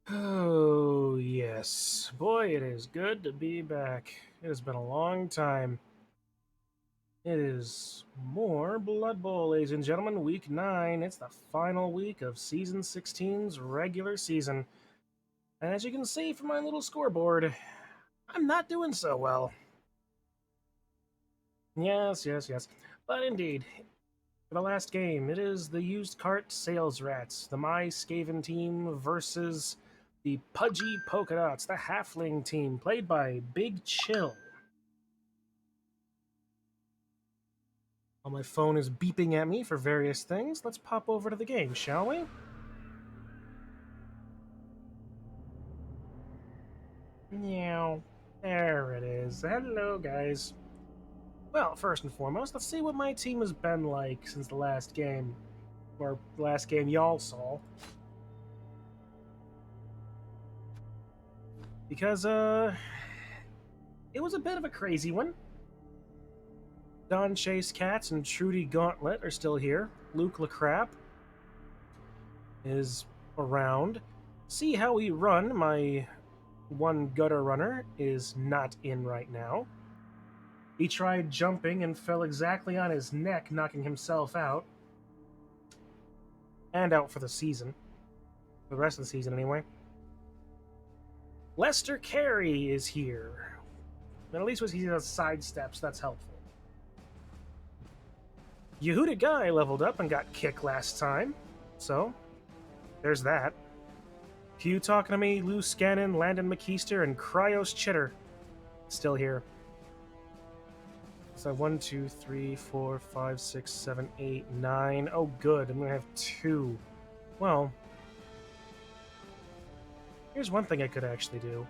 Oh, yes. Boy, it is good to be back. It has been a long time. It is more Blood Bowl, ladies and gentlemen. Week 9. It's the final week of Season 16's regular season. And as you can see from my little scoreboard, I'm not doing so well. Yes, yes, yes. But indeed, for the last game, it is the used cart sales rats, the My Skaven team versus the Pudgy Polka Dots, the Halfling team, played by Big Chill. While my phone is beeping at me for various things, let's pop over to the game, shall we? Meow. There it is. Hello, guys. Well, first and foremost, let's see what my team has been like since the last game. Or the last game y'all saw. Because, it was a bit of a crazy one. Don Chase Katz and Trudy Gauntlet are still here. Luke LaCrap is around. See how we run. My one gutter runner is not in right now. He tried jumping and fell exactly on his neck, knocking himself out. And out for the season. For the rest of the season, anyway. Lester Carey is here. And at least he does side steps, that's helpful. Yehuda Guy leveled up and got kicked last time. So, there's that. Q talking to me, Lou Scannon, Landon McKeister, and Cryos Chitter still here. So 1, 2, 3, 4, 5, 6, 7, 8, 9. Oh, good. I'm going to have 2. Well, here's one thing I could actually do.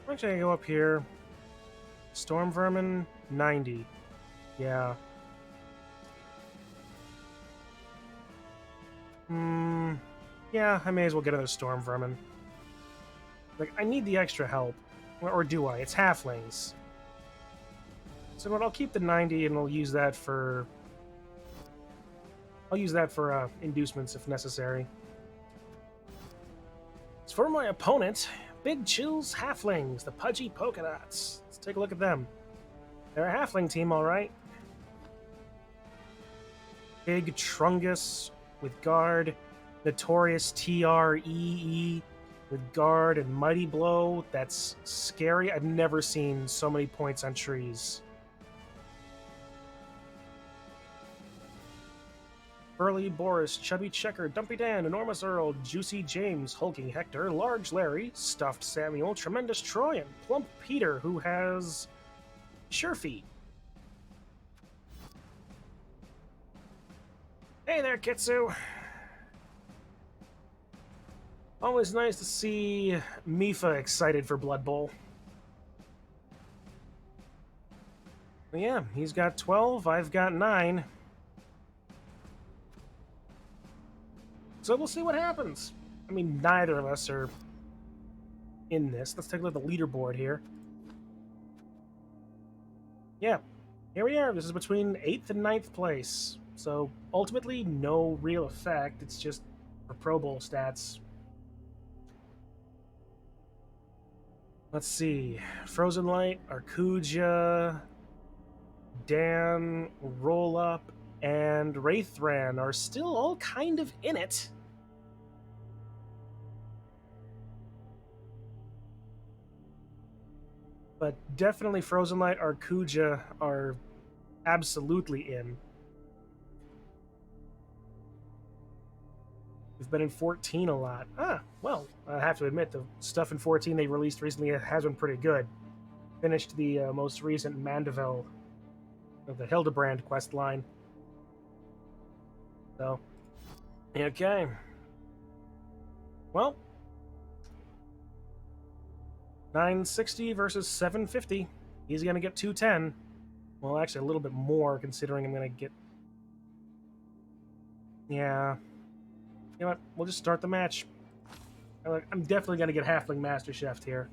I'm actually going to go up here. Storm Vermin, 90. Yeah. Yeah, I may as well get another Storm Vermin. Like, I need the extra help. Or do I? It's halflings. So what? I'll keep the 90 and I'll use that for... inducements if necessary. As for my opponent, Big Chill's Halflings, the Pudgy Polka Dots. Let's take a look at them. They're a halfling team, alright. Big Trungus with guard, Notorious TREE with guard and Mighty Blow. That's scary. I've never seen so many points on trees. Burly Boris, Chubby Checker, Dumpy Dan, Enormous Earl, Juicy James, Hulking Hector, Large Larry, Stuffed Samuel, Tremendous Troy, and Plump Peter, who has Sure Feet. Hey there, Kitsu! Always nice to see Mifa excited for Blood Bowl. But yeah, he's got 12, I've got 9. So we'll see what happens. I mean, neither of us are in this. Let's take a look at the leaderboard here. Yeah, here we are. This is between 8th and 9th place. So ultimately, no real effect. It's just for Pro Bowl stats. Let's see. Frozen Light, Arcuja, Dan, Roll Up, and Wraithran are still all kind of in it. But definitely Frozen Light, Arcuja are absolutely in. We've been in 14 a lot. Well, I have to admit, the stuff in 14 they released recently has been pretty good. Finished the most recent Mandeville of the Hildebrand quest line. So, okay. Well, 960 versus 750. He's going to get 210. Well, actually, a little bit more, considering I'm going to get... Yeah. You know what? We'll just start the match. I'm definitely going to get Halfling Master Chef here.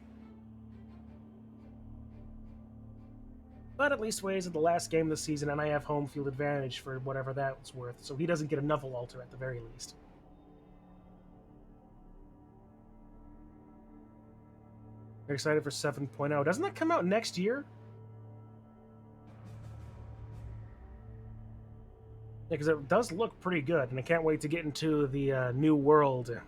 But at least Wade's at the last game of the season, and I have home field advantage for whatever that's worth, so he doesn't get a Knuckle Alter at the very least. You're excited for 7.0. Doesn't that come out next year? Yeah, because it does look pretty good, and I can't wait to get into the new world.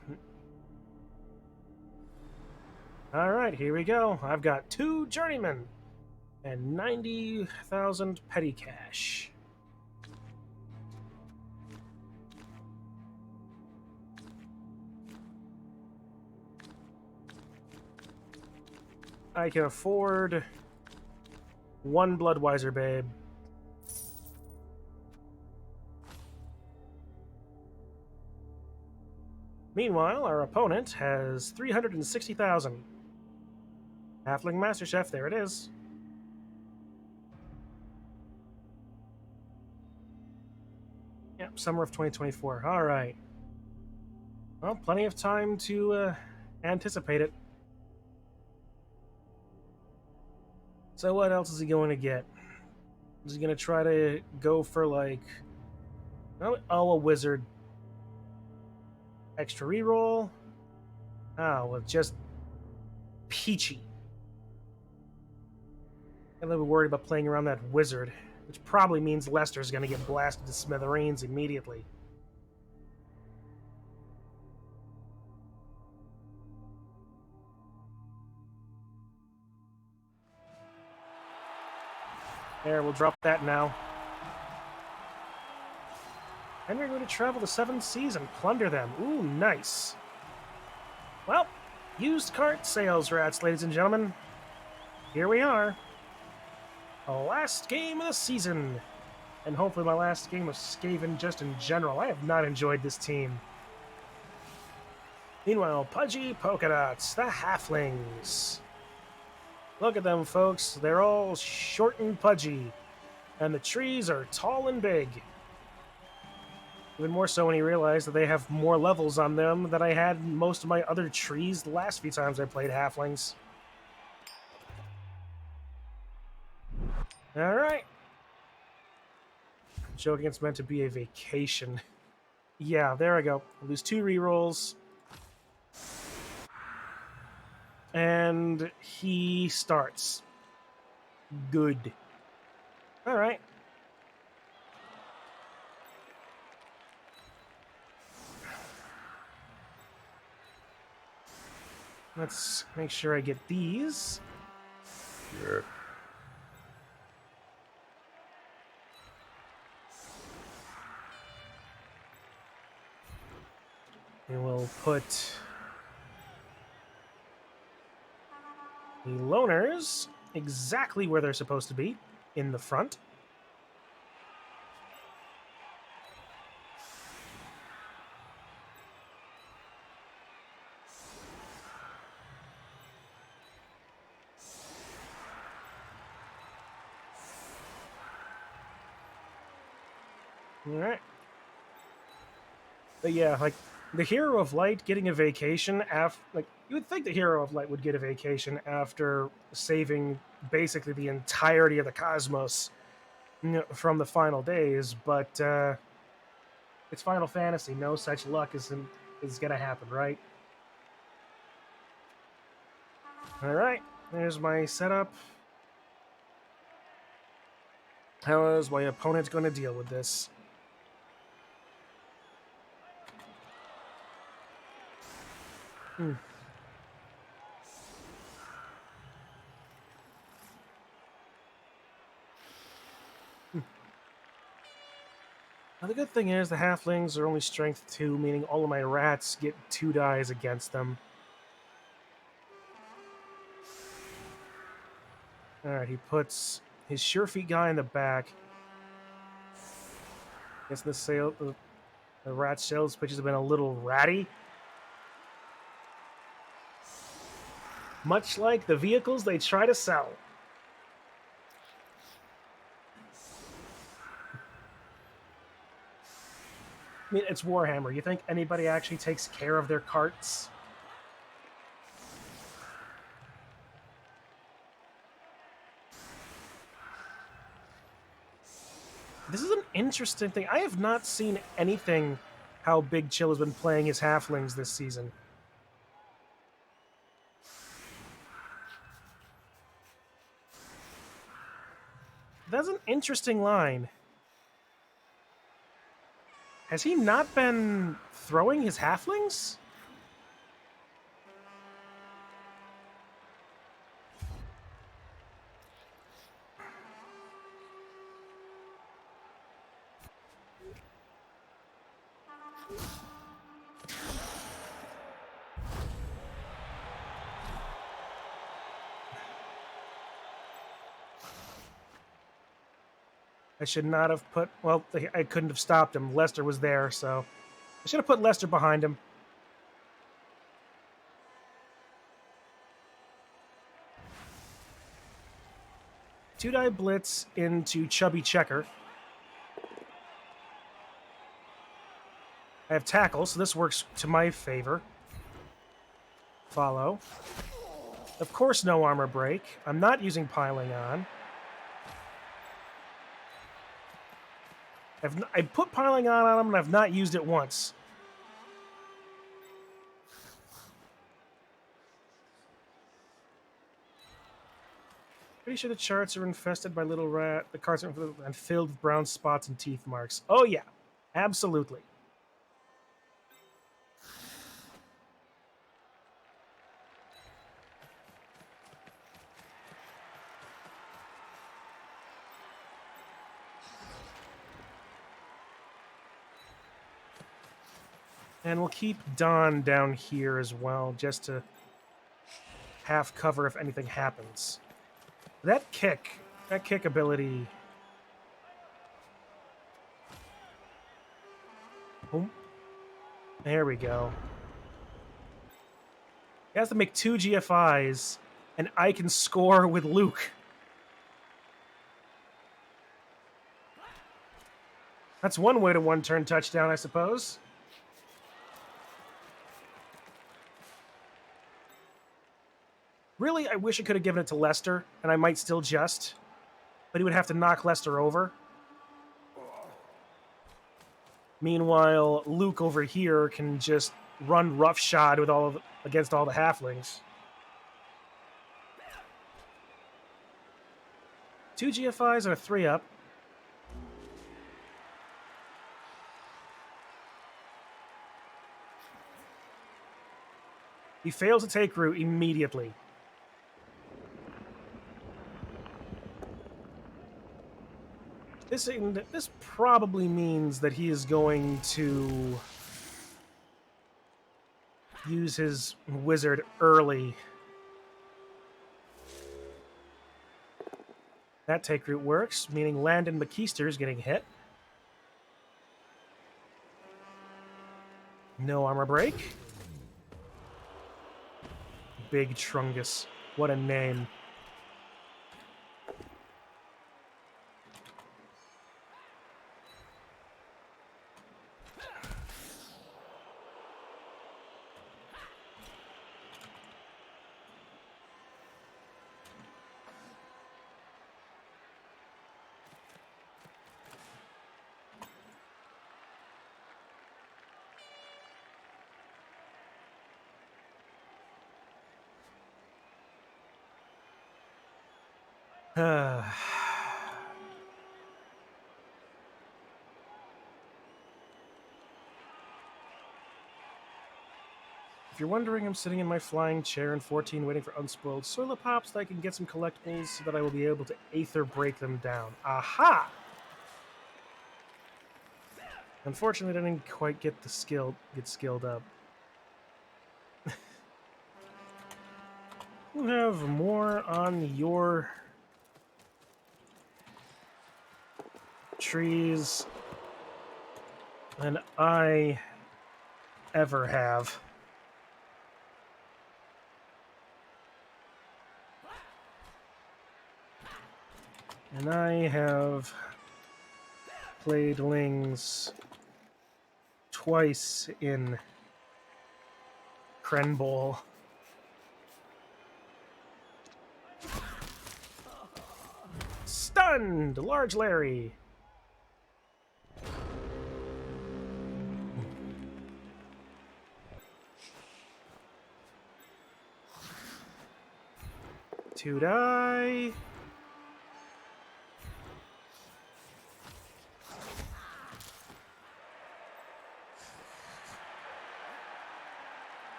Alright, here we go. I've got 2 Journeymen and 90,000 petty cash. I can afford 1 Bloodwiser Babe. Meanwhile, our opponent has 360,000. Halfling Master Chef, there it is. Yep, summer of 2024. Alright. Well, plenty of time to anticipate it. So what else is he going to get? Is he going to try to go for, like... Oh, a wizard. Extra reroll? Oh, well, just... peachy. I'm a little bit worried about playing around that wizard, which probably means Lester's going to get blasted to smithereens immediately. There, we'll drop that now. And we're going to travel the 7th seas and plunder them. Ooh, nice. Well, used cart sales rats, ladies and gentlemen. Here we are. The last game of the season. And hopefully my last game of Skaven just in general. I have not enjoyed this team. Meanwhile, Pudgy Polka Dots, the Halflings. Look at them, folks. They're all short and pudgy. And the trees are tall and big. Even more so when you realize that they have more levels on them than I had in most of my other trees the last few times I played Halflings. Alright. Joking, it's meant to be a vacation. Yeah, there I go. I lose 2 rerolls. And he starts. Good. Alright. Let's make sure I get these. Sure. And we'll put the loners exactly where they're supposed to be, in the front. Alright. But yeah, like, the Hero of Light getting a vacation after... Like, you would think the Hero of Light would get a vacation after saving basically the entirety of the cosmos, you know, from the final days, but it's Final Fantasy. No such luck is gonna happen, right? Alright, there's my setup. How is my opponent going to deal with this? Now, the good thing is the halflings are only strength 2, meaning all of my rats get 2 dies against them. Alright, he puts his sure feet guy in the back. Guess the rat sales pitches have been a little ratty. Much like the vehicles they try to sell. I mean, it's Warhammer. You think anybody actually takes care of their carts? interesting thing. I have not seen anything how Big Chill has been playing his halflings this season. That's an interesting line. Has he not been throwing his halflings? I should not have put... Well, I couldn't have stopped him. Lester was there, so... I should have put Lester behind him. Two-die blitz into Chubby Checker. I have tackle, so this works to my favor. Follow. Of course, no armor break. I'm not using piling on. I put piling on him, and I've not used it once. Pretty sure the charts are infested by little rat. The carts are and filled with brown spots and teeth marks. Oh yeah, absolutely. And we'll keep Don down here as well, just to half cover if anything happens. That kick ability... Boom. There we go. He has to make 2 GFIs, and I can score with Luke. That's one way to one-turn touchdown, I suppose. Really, I wish I could have given it to Lester, and I might still just. But he would have to knock Lester over. Meanwhile, Luke over here can just run roughshod with against all the halflings. 2 GFIs and a 3-up. He fails to take root immediately. This probably means that he is going to use his wizard early. That take root works, meaning Landon McKeister is getting hit. No armor break. Big Trungus. What a name. If you're wondering, I'm sitting in my flying chair in 14 waiting for unspoiled solar pops so I can get some collectibles so that I will be able to aether break them down. Aha! Unfortunately, I didn't quite get skilled up. We'll have more on your trees than I ever have. And I have played Lings twice in Crenbowl. Stunned! Large Larry. 2 die.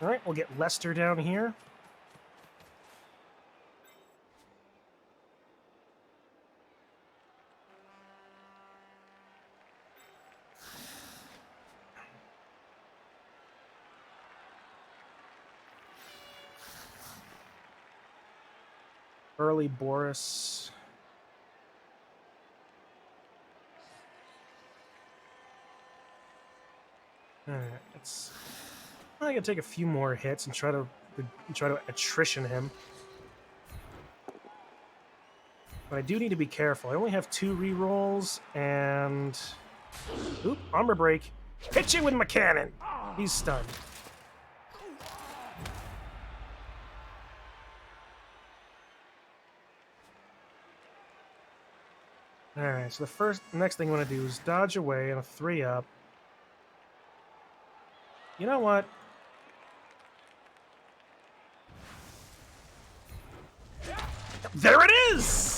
All right, we'll get Lester down here. Early Boris. Alright, I'm gonna take a few more hits and try to attrition him. But I do need to be careful. I only have 2 rerolls and oop, armor break. Hit you with my cannon. He's stunned. Alright, so the next thing I want to do is dodge away on a 3-up. You know what? There it is!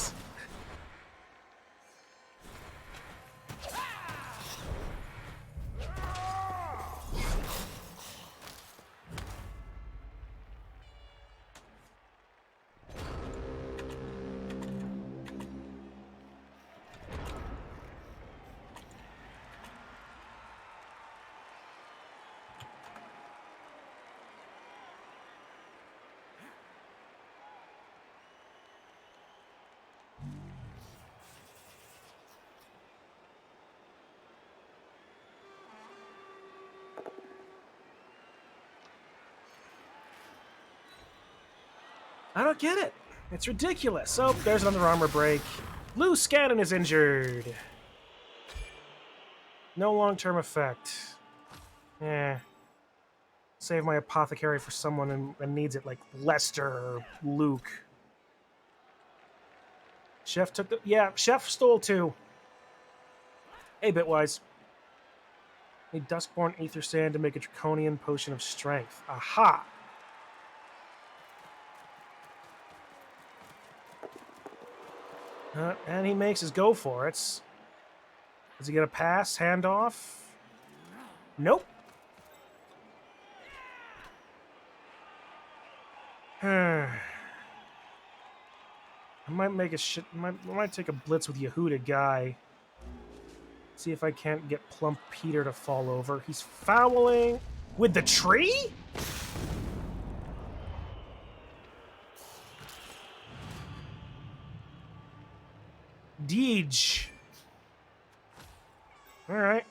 I don't get it. It's ridiculous. Oh, there's another armor break. Loose cannon is injured. No long-term effect. Save my apothecary for someone that needs it, like Lester or Luke. Chef took the... Yeah, Chef stole 2. Hey, Bitwise. Need Duskborn Ether Sand to make a Draconian Potion of Strength. Aha! And he makes his go for it. Does he get a pass? Handoff? Nope. I might make a I might take a blitz with Yehuda Guy. See if I can't get Plump Peter to fall over. He's fouling with the tree? Deej. All right.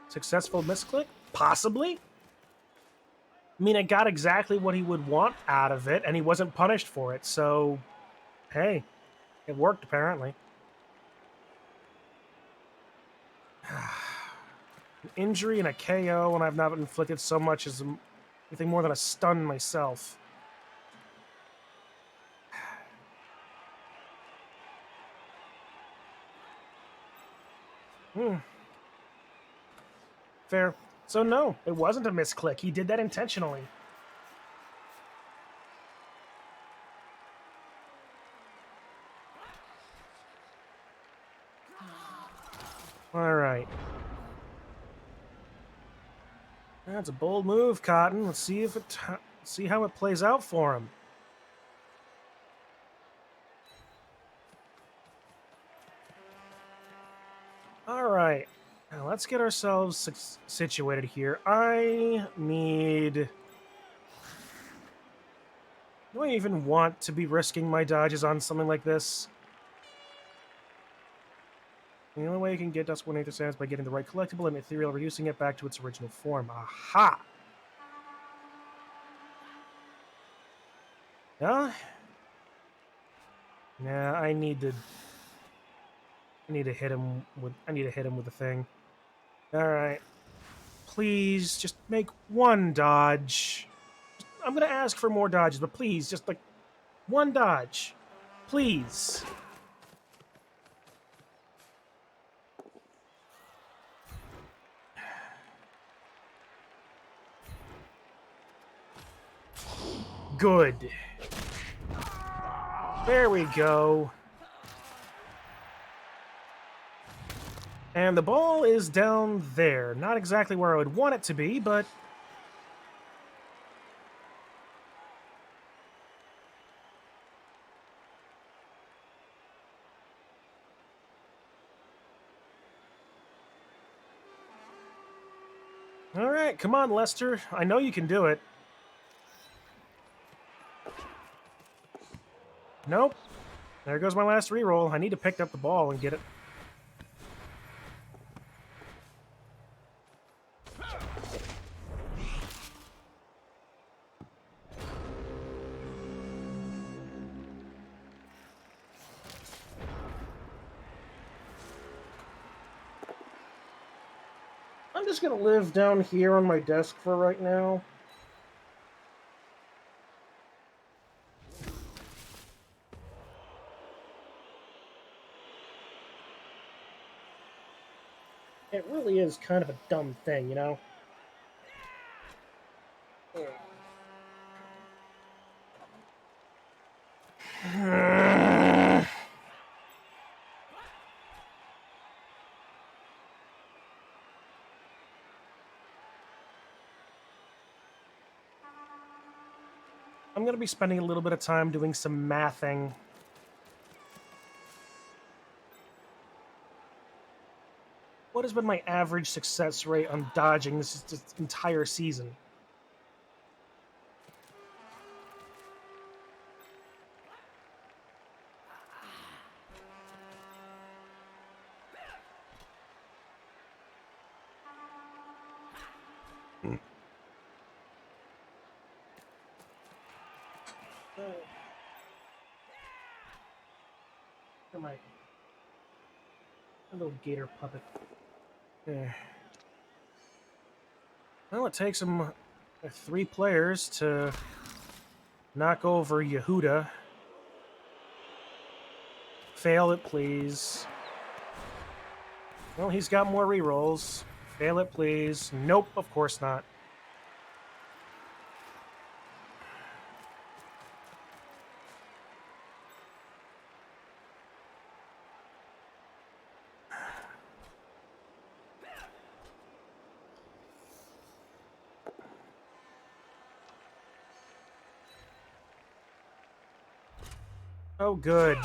Successful misclick? Possibly. I mean, I got exactly what he would want out of it, and he wasn't punished for it, so... Hey, it worked, apparently. An injury and a KO, and I've not inflicted so much as anything more than a stun myself. Fair. So no, it wasn't a misclick. He did that intentionally. All right. That's a bold move, Cotton. Let's see how it plays out for him. All right. Now let's get ourselves situated here. I need... Do I even want to be risking my dodges on something like this? The only way you can get Duskborn Aether Sands is by getting the right collectible and ethereal, reducing it back to its original form. Aha! Yeah? Yeah, I need to hit him with the thing. All right. Please just make one dodge. I'm going to ask for more dodges, but please just like one dodge. Please. Good. There we go. And the ball is down there. Not exactly where I would want it to be, but... Alright, come on, Lester. I know you can do it. Nope. There goes my last reroll. I need to pick up the ball and get it. I'm just gonna live down here on my desk for right now. It really is kind of a dumb thing, you know? I'm going to be spending a little bit of time doing some mathing. What has been my average success rate on dodging this entire season? My little gator puppet. Yeah. Well, it takes him 3 players to knock over Yehuda. Fail it, please. Well, he's got more rerolls. Fail it, please. Nope, of course not. Oh, good.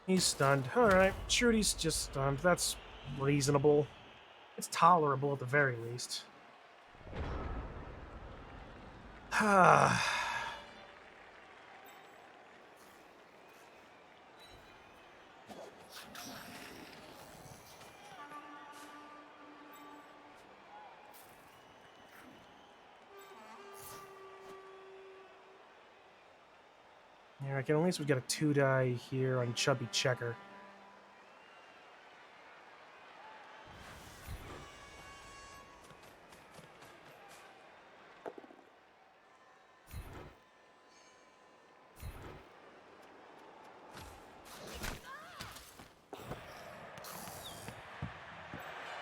He's stunned. Alright, Trudy's just stunned. That's reasonable. It's tolerable at the very least. Ah. Yeah, I can at least we get a 2-die here on Chubby Checker.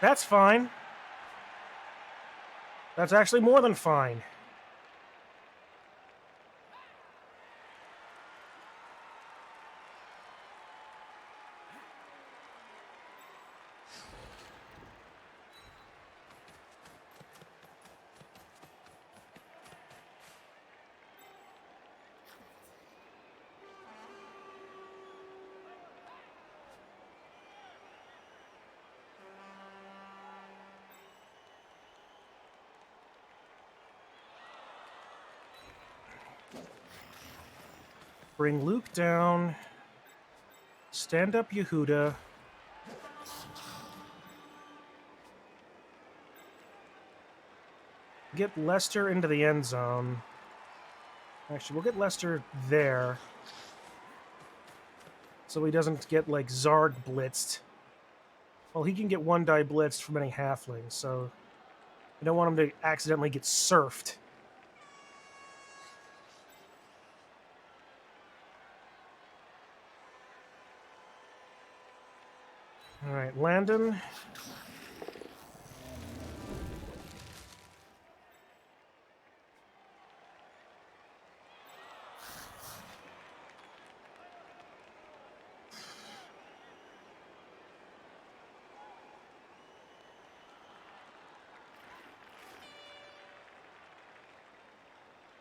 That's fine. That's actually more than fine. Bring Luke down. Stand up Yehuda. Get Lester into the end zone. Actually, we'll get Lester there. so he doesn't get, like, Zarg blitzed. Well, he can get 1-die blitzed from any halfling, so you don't want him to accidentally get surfed. Alright, Landon.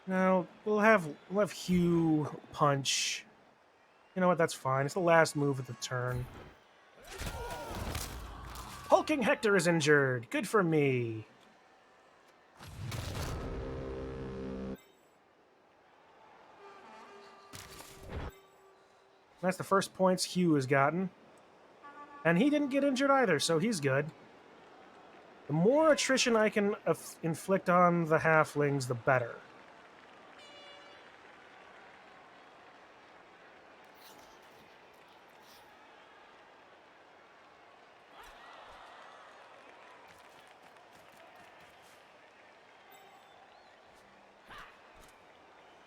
Now, we'll have Hugh punch. You know what, that's fine. It's the last move of the turn. Hulking Hector is injured. Good for me. That's the first points Hugh has gotten. And he didn't get injured either, so he's good. The more attrition I can inflict on the halflings, the better.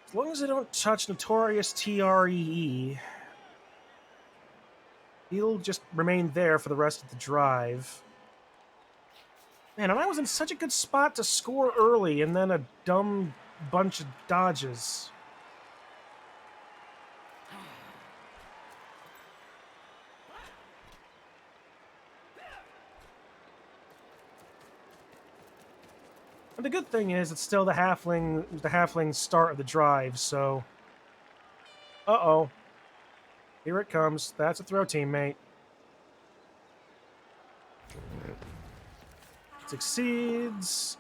As long as I don't touch Notorious TREE, he'll just remain there for the rest of the drive. Man, and I was in such a good spot to score early, and then a dumb bunch of dodges. And the good thing is, it's still the halfling start of the drive, so... Uh-oh. Here it comes. That's a throw, teammate. Succeeds.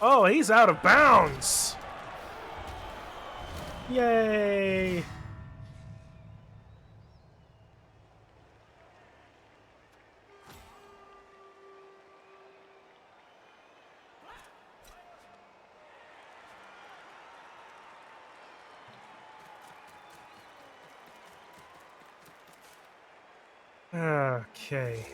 Oh, he's out of bounds! Yay! Okay.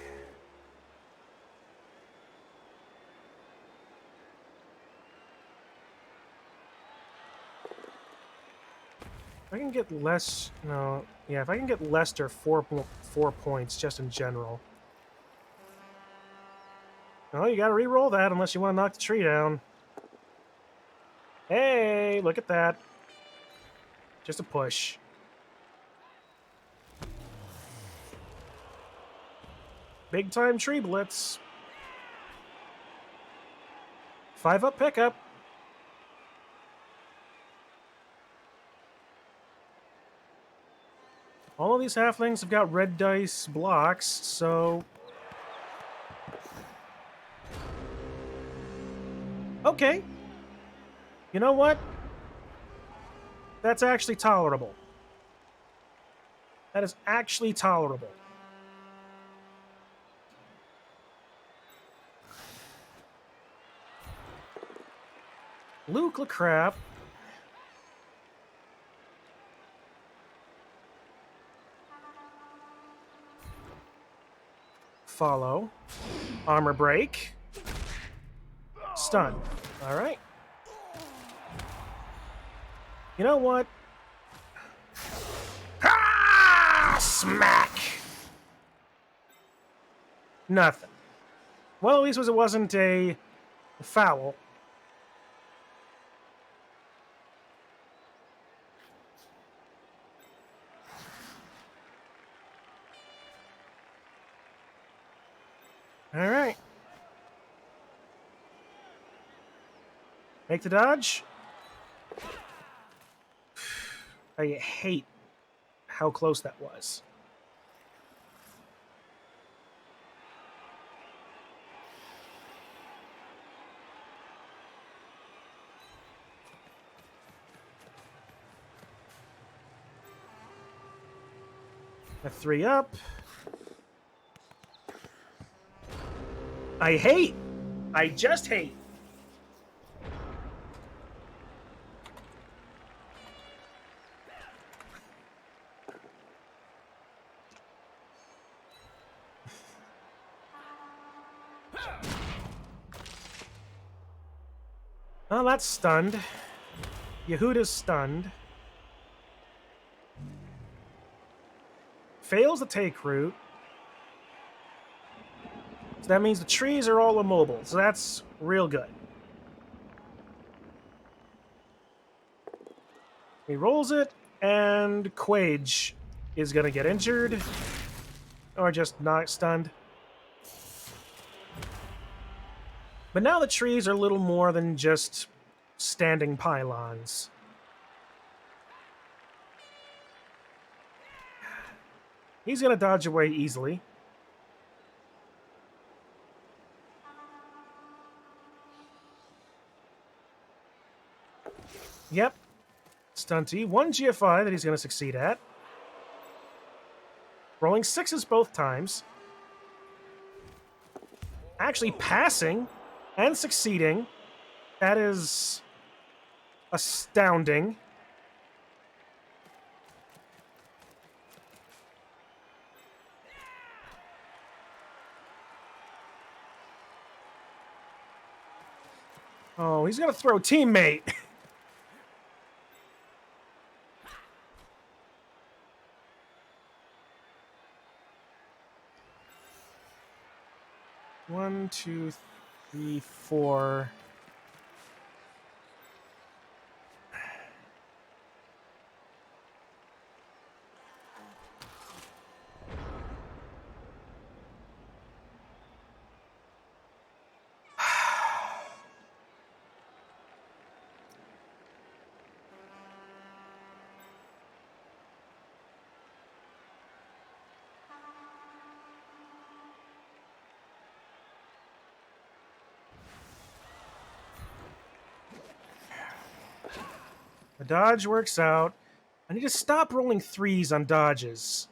If I can get less... No. Yeah, if I can get Lester 4 points just in general. Oh, you gotta re-roll that unless you want to knock the tree down. Hey, look at that. Just a push. Big time tree blitz. 5-up pickup. All of these halflings have got red dice blocks, so... Okay. You know what? That's actually tolerable. That is actually tolerable. Luke LeCrap. Follow. Armor break. Stun. Alright. You know what? Ah! Smack! Nothing. Well, at least it wasn't a foul. Alright. Make the dodge. I hate how close that was. A 3-up. I hate. I just hate. Well, that's stunned. Yehuda's stunned. Fails the take root. So that means the trees are all immobile. So that's real good. He rolls it, and Quage is going to get injured. Or just not stunned. But now the trees are little more than just standing pylons. He's going to dodge away easily. Yep. Stunty. 1 GFI that he's going to succeed at. Rolling 6s both times. Actually passing and succeeding. That is astounding. Oh, he's going to throw teammate. One, two, three, four. The dodge works out. I need to stop rolling 3s on dodges.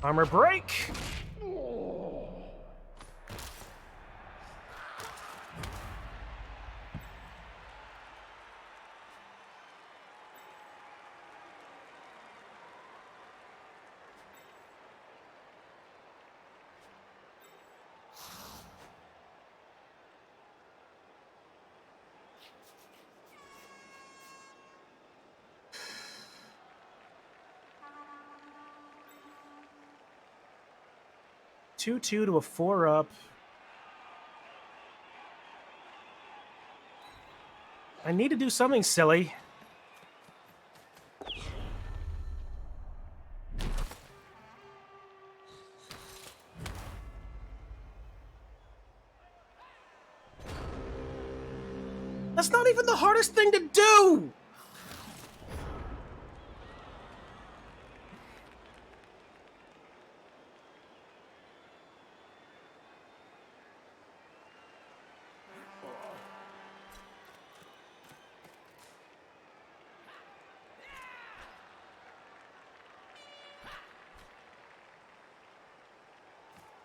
Armor break. Two to a 4-up. I need to do something silly. That's not even the hardest thing to do!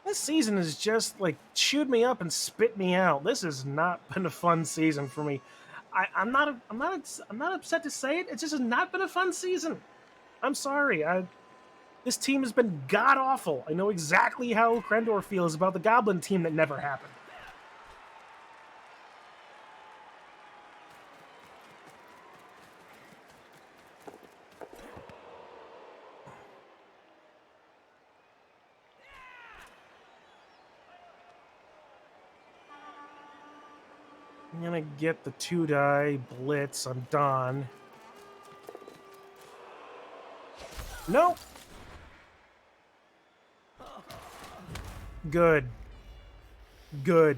This season has just like chewed me up and spit me out. This has not been a fun season for me. I'm not upset to say it. It just has not been a fun season. I'm sorry. This team has been god awful. I know exactly how Crenbowl feels about the Goblin team that never happened. I'm gonna get the 2-die blitz on Don. Nope. Good. Good.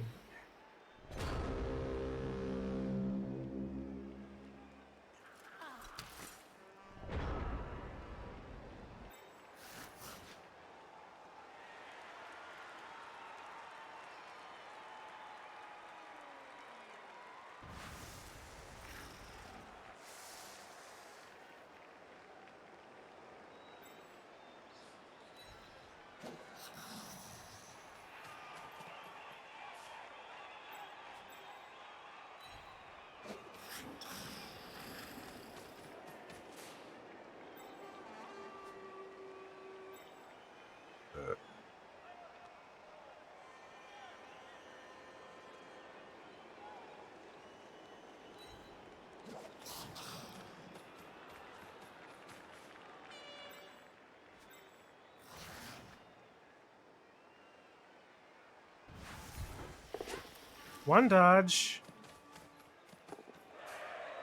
One dodge.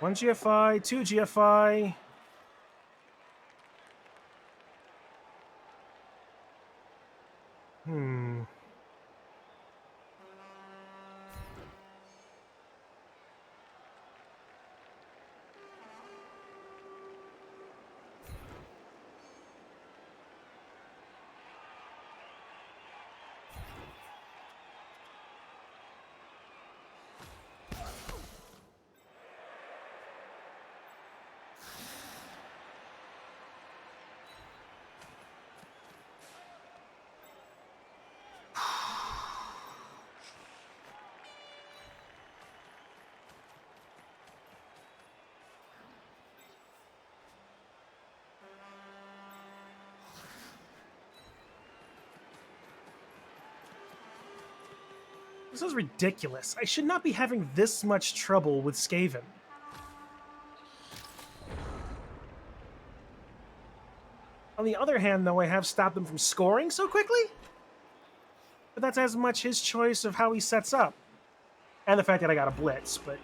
One GFI, two GFI. This is ridiculous. I should not be having this much trouble with Skaven. On the other hand, though, I have stopped them from scoring so quickly. But that's as much his choice of how he sets up. And the fact that I got a blitz, but...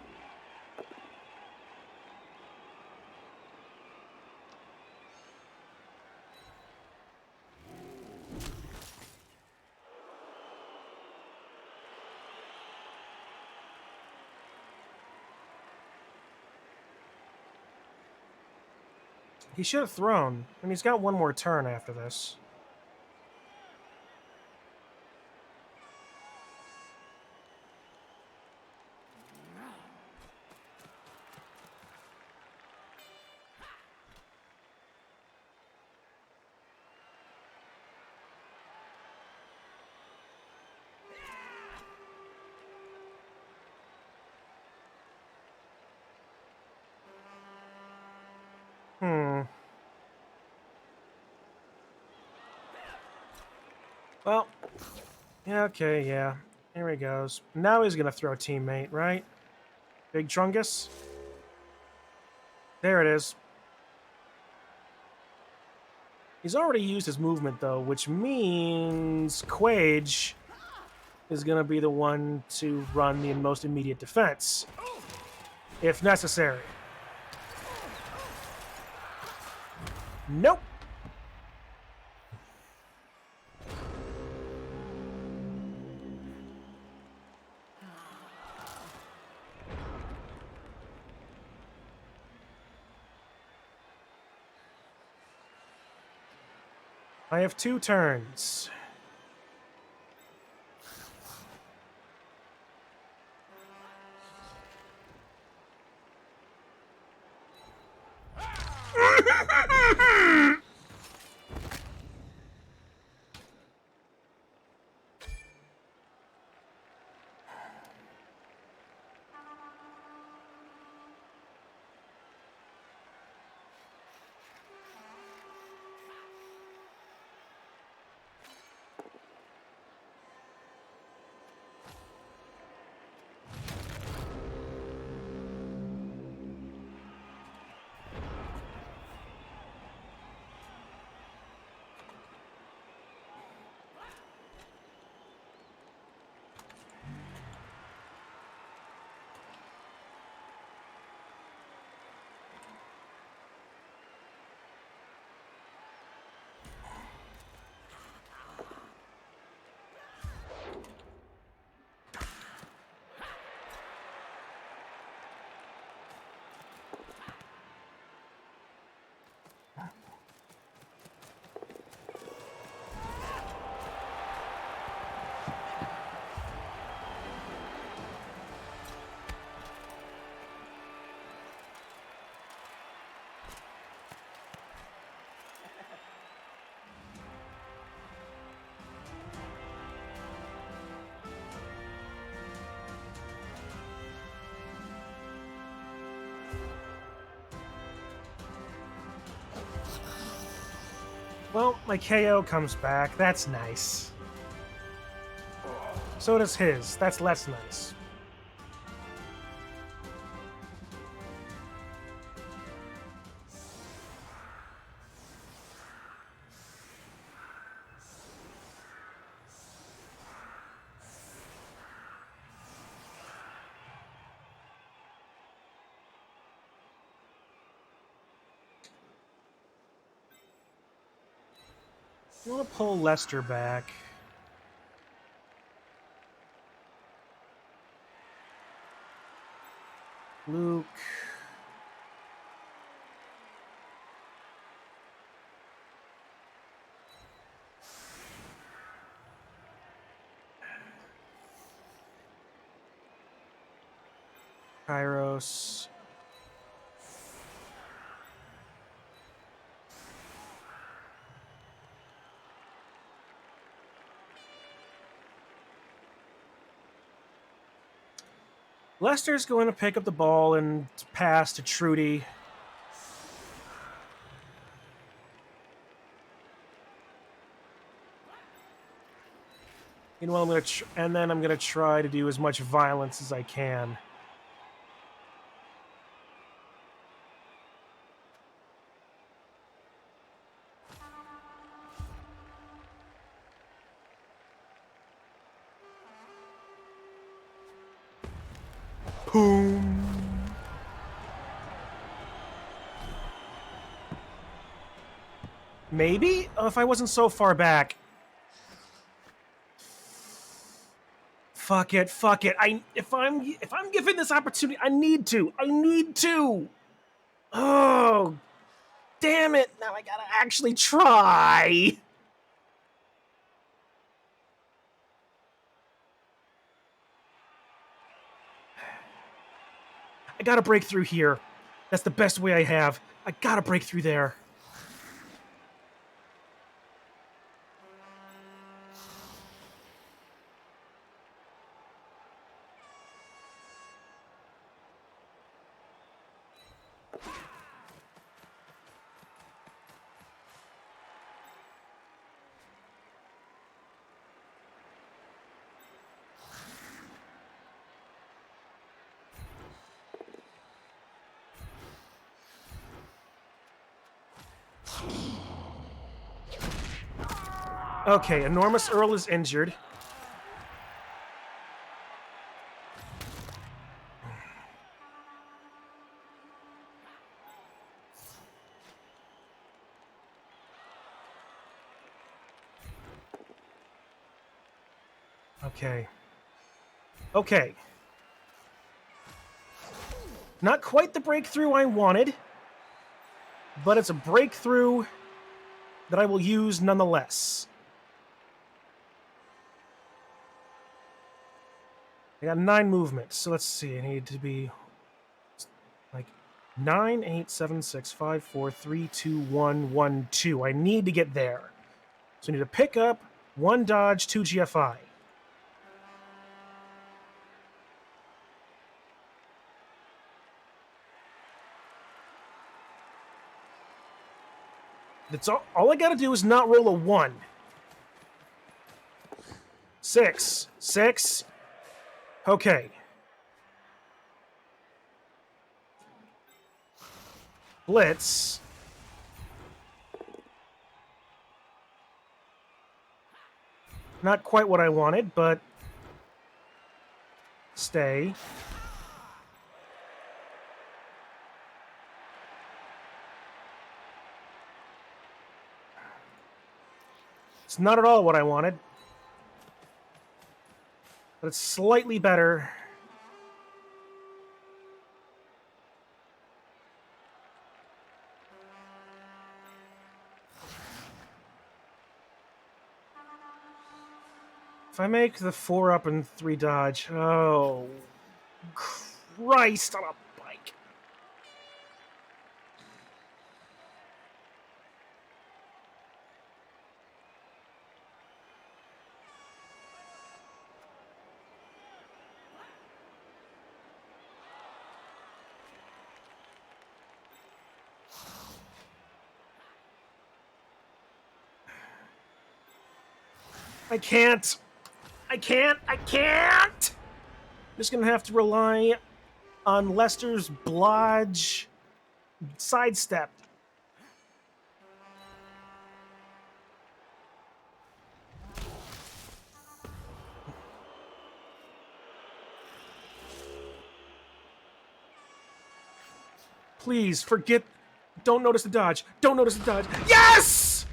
He should have thrown, and he's got one more turn after this. Well, yeah, okay, yeah. Here he goes. Now he's gonna throw teammate, right? Big Trungus? There it is. He's already used his movement, though, which means Quage is gonna be the one to run the most immediate defense, if necessary. Nope. I have 2 turns. Well, my KO comes back. That's nice. So does his. That's less nice. I want to pull Leicester back. Luke. Kairos. Lester's going to pick up the ball and pass to Trudy. You know what, I'm going to and then I'm going to try to do as much violence as I can. Boom. Maybe? Oh, if I wasn't so far back. Fuck it. If I'm given this opportunity, I need to. Oh, damn it. Now I gotta actually try. I gotta break through here. That's the best way I have. I gotta break through there. Okay, Enormous Earl is injured. Okay. Not quite the breakthrough I wanted, but it's a breakthrough that I will use nonetheless. I got 9 movements, so let's see. I need to be like 9, 8, 7, 6, 5, 4, 3, 2, 1, 1, 2. I need to get there. So I need to pick up 1 dodge, 2 GFI. That's all I gotta do is not roll a 1. 6. Okay. Blitz. Not quite what I wanted, but stay. It's not at all what I wanted, but it's slightly better. If I make the 4 up and 3 dodge, oh, Christ on a bike. I can't. I'm just gonna have to rely on Lester's blodge sidestep. Please forget. Don't notice the dodge. Yes!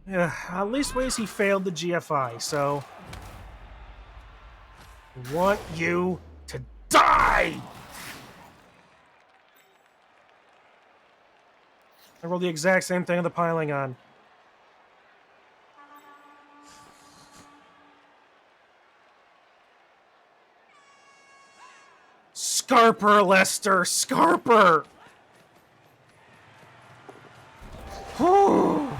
Yeah, at least ways he failed the GFI, so... I want you to die! I rolled the exact same thing on the piling on. Scarper, Lester! Scarper! Whew.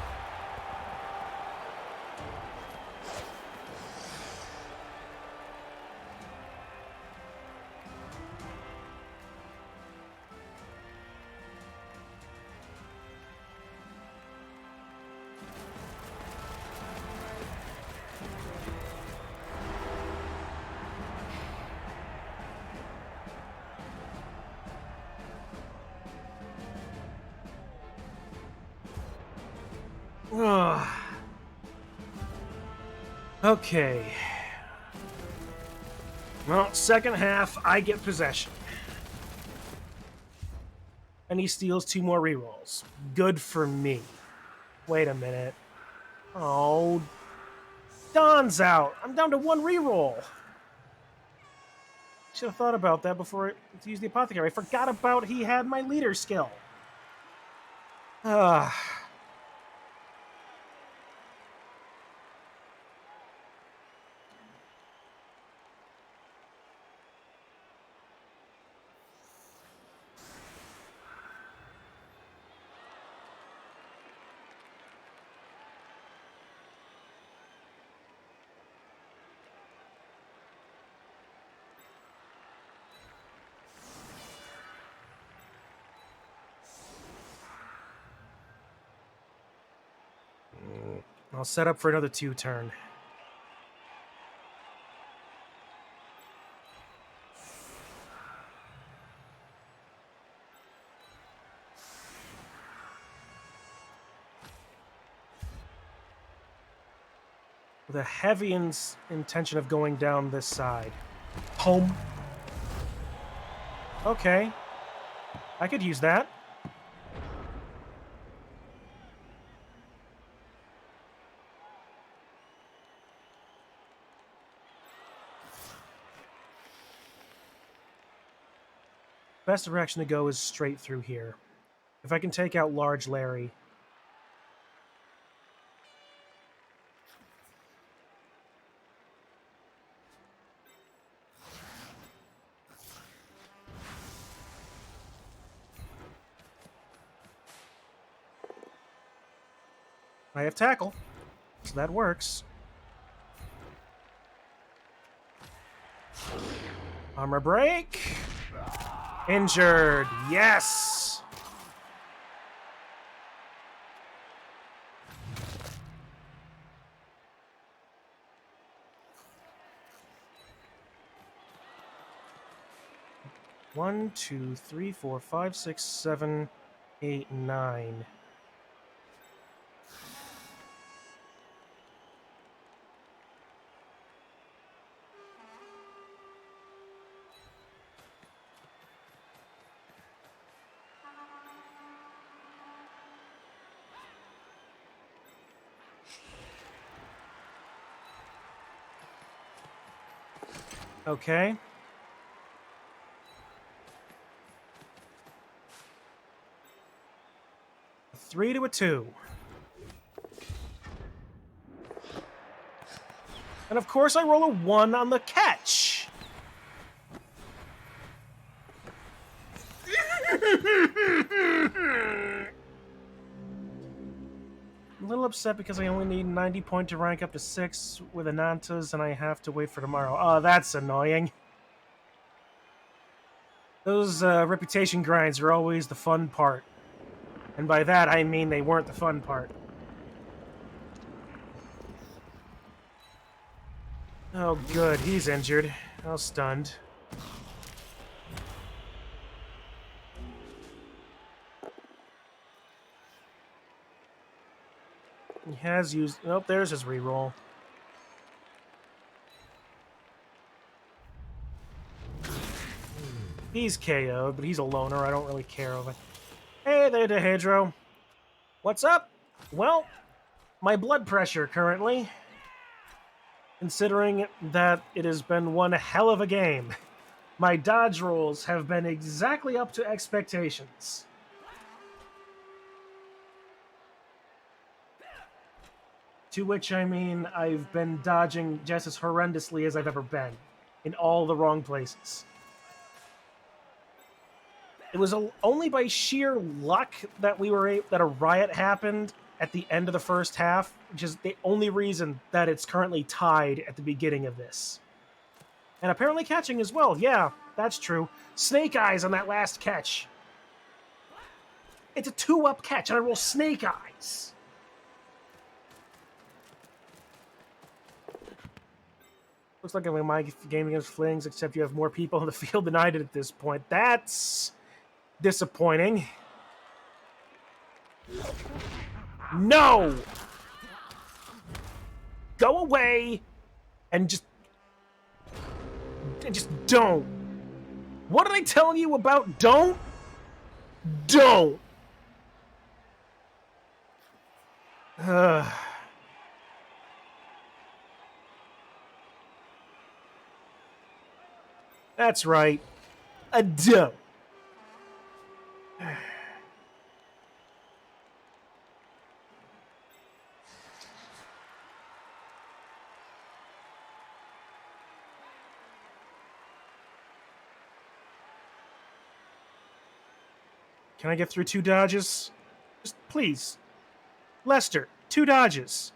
Ugh. Okay. Well, second half, I get possession. And he steals 2 more rerolls. Good for me. Wait a minute. Oh. Don's out. I'm down to 1 reroll. Should have thought about that before to use the apothecary. I forgot about he had my leader skill. Ah. I'll set up for another 2 turn. With a heavy intention of going down this side. Home. Okay. I could use that. Best direction to go is straight through here. If I can take out Large Larry. I have tackle, so that works. Armor break. Injured. Yes! One, 2, 3, 4, 5, 6, 7, 8, 9. Okay. A 3 to a 2. And of course I roll a 1 on the catch. I'm a little upset because I only need 90 point to rank up to 6 with Anantas and I have to wait for tomorrow. Oh, that's annoying. Those reputation grinds are always the fun part. And by that, I mean they weren't the fun part. Oh, good. He's injured. Oh, stunned. He has used... Nope, there's his reroll. He's KO'd, but he's a loner. I don't really care of it. Hey there, Dehedro. What's up? Well, my blood pressure currently, considering that it has been one hell of a game. My dodge rolls have been exactly up to expectations. To which I mean, I've been dodging just as horrendously as I've ever been, in all the wrong places. It was only by sheer luck that that a riot happened at the end of the first half, which is the only reason that it's currently tied at the beginning of this. And apparently catching as well. Yeah, that's true. Snake Eyes on that last catch. It's a 2-up catch, and I roll Snake Eyes. Looks like I'm in my game against Flings, except you have more people on the field than I did at this point. That's disappointing. No! Go away and just don't. What did I tell you about don't? Don't. That's right. A don't. Can I get through 2 dodges? Just please. Lester, 2 dodges.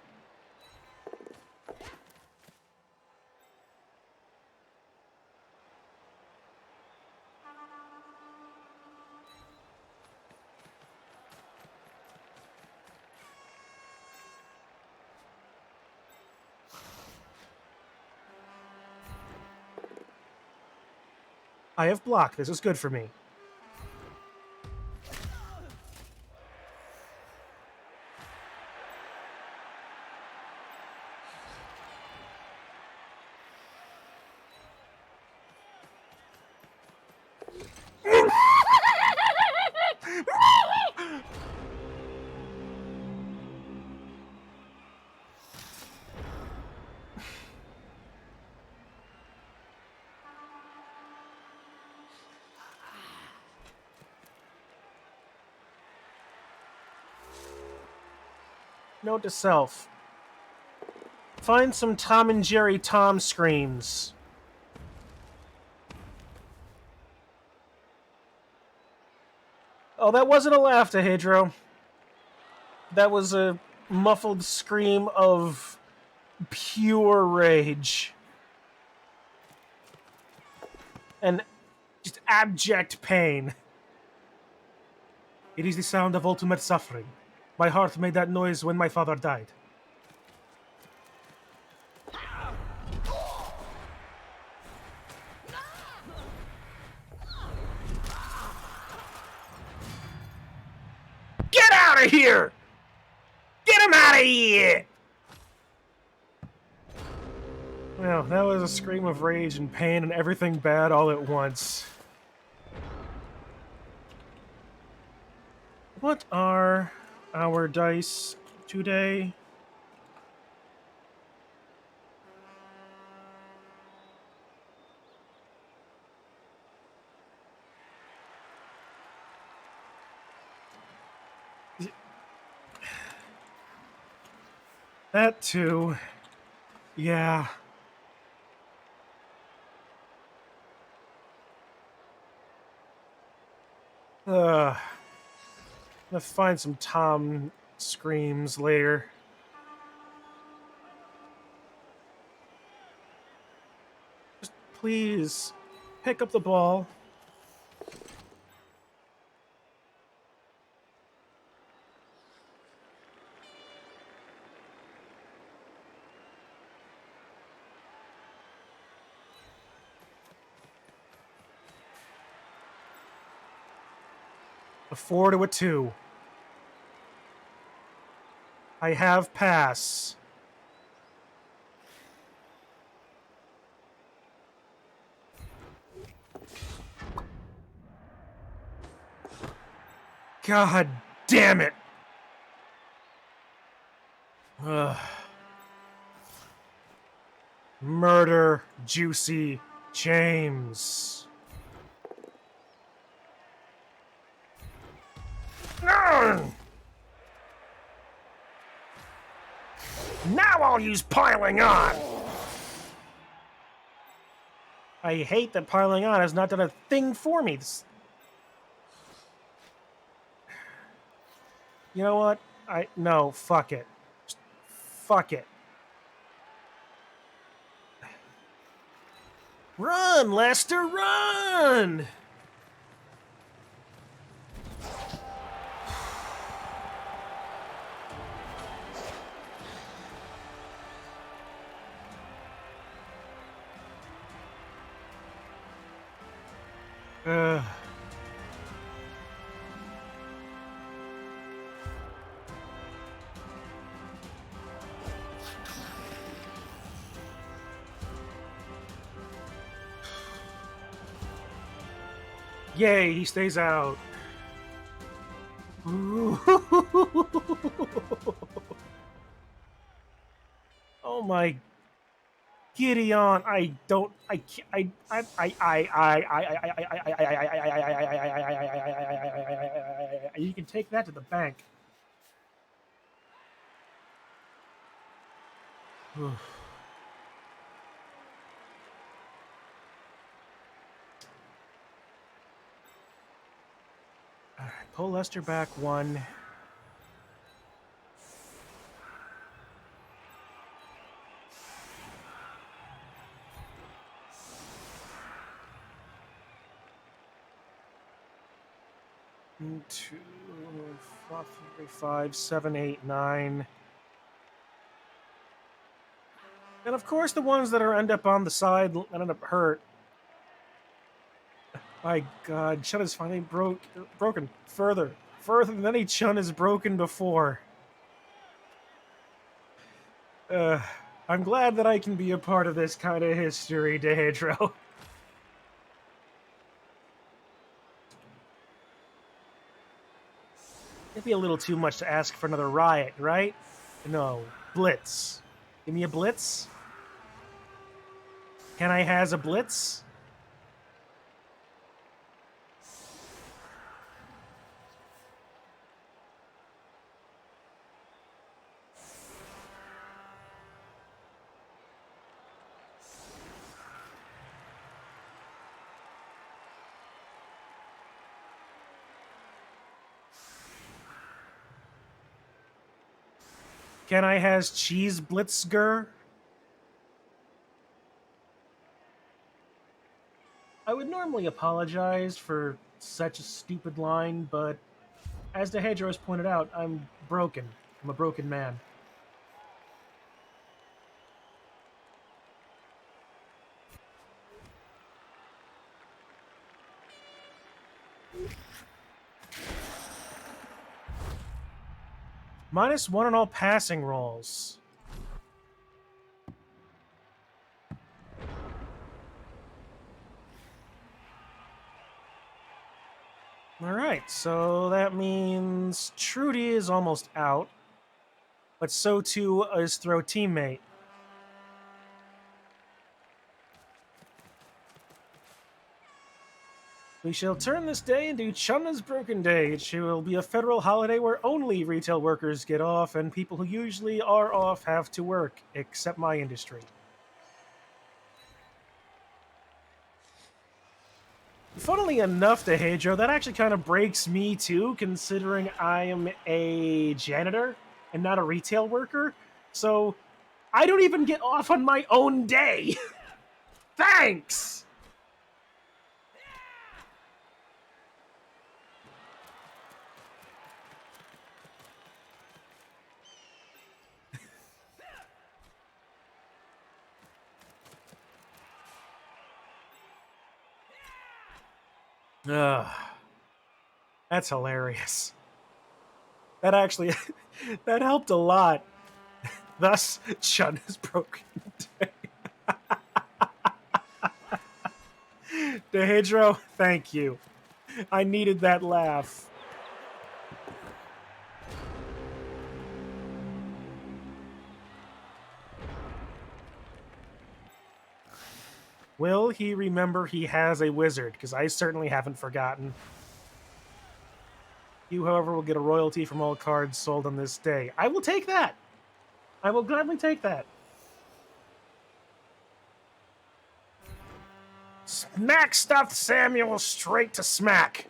I have block. This is good for me. Note to self. Find some Tom and Jerry Tom screams. Oh, that wasn't a laugh, Dehedro. That was a muffled scream of pure rage. And just abject pain. It is the sound of ultimate suffering. My heart made that noise when my father died. Get out of here! Get him out of here! Well, that was a scream of rage and pain and everything bad all at once. What are our dice today? That too. Yeah. Let's find some Tom screams later. Just please, pick up the ball. A 4 to a 2. I have pass. God damn it. Ugh. Murder Juicy James. Now I'll use piling on. I hate that piling on has not done a thing for me. You know what? No, fuck it. Just fuck it. Run, Lester, run! Ugh. Yay, he stays out. Oh my Gideon, I don't, I can't, you can take that to the bank. Alright, pull Lester back one. Two, 5, 7, 8, 9. And of course the ones that end up on the side end up hurt. My god, Chun is finally broken. Further than any Chun is broken before. I'm glad that I can be a part of this kind of history, Dehedro. It'd be a little too much to ask for another riot, right? No, blitz. Give me a blitz. Can I has a blitz? Can I has cheese blitzger? I would normally apologize for such a stupid line, but as the Hedgerow has pointed out, I'm broken. I'm a broken man. -1 on all passing rolls. Alright, so that means Trudy is almost out, but so too is Throw Teammate. We shall turn this day into Chunna's Broken Day. It will be a federal holiday where only retail workers get off, and people who usually are off have to work, except my industry. Funnily enough, Dehedro, that actually kind of breaks me too, considering I am a janitor and not a retail worker. So I don't even get off on my own day. Thanks! Ugh. That's hilarious. That actually, that helped a lot. Thus, Chun is broken. Dehedro, thank you. I needed that laugh. Will he remember he has a wizard? Because I certainly haven't forgotten. You, however, will get a royalty from all cards sold on this day. I will take that. I will gladly take that. Smack stuffed Samuel straight to smack.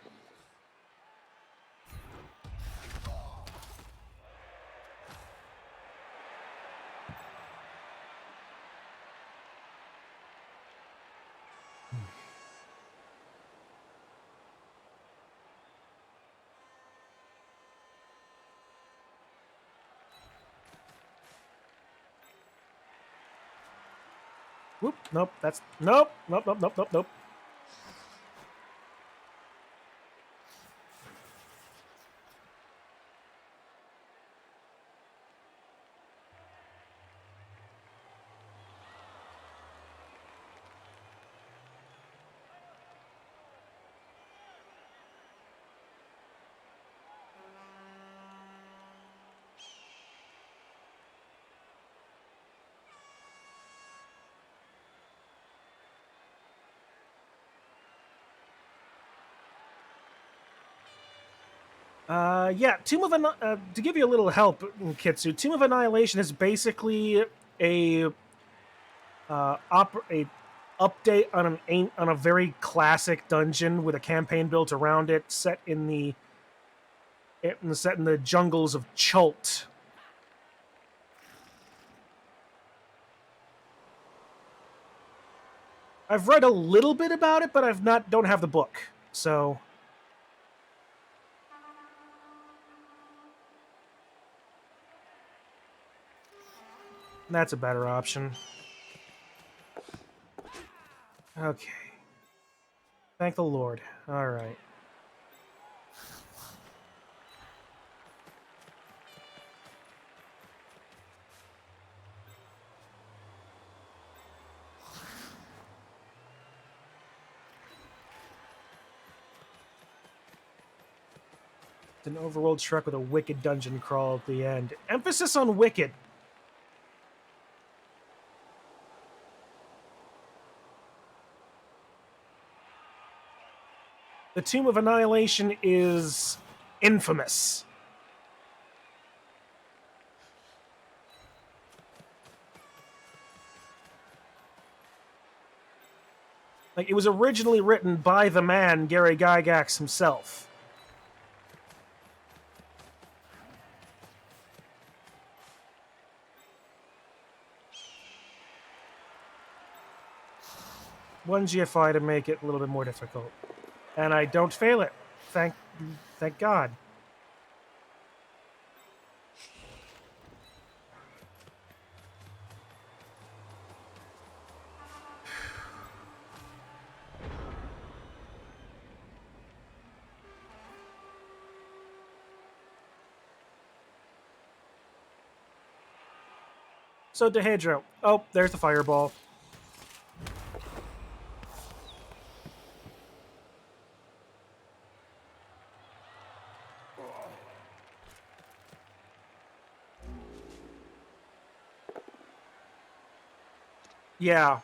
Whoop, nope, that's... Nope, nope, nope, nope, nope, nope. Yeah, to give you a little help, Kitsu, Tomb of Annihilation is basically a a update on a very classic dungeon with a campaign built around it, set in the jungles of Chult. I've read a little bit about it, but don't have the book, so that's a better option. Okay. Thank the Lord. All right. An overworld truck with a wicked dungeon crawl at the end. Emphasis on wicked. The Tomb of Annihilation is infamous. Like, it was originally written by the man, Gary Gygax himself. One GFI to make it a little bit more difficult. And I don't fail it. Thank God. So, Dehedro. Oh, there's the fireball. Yeah.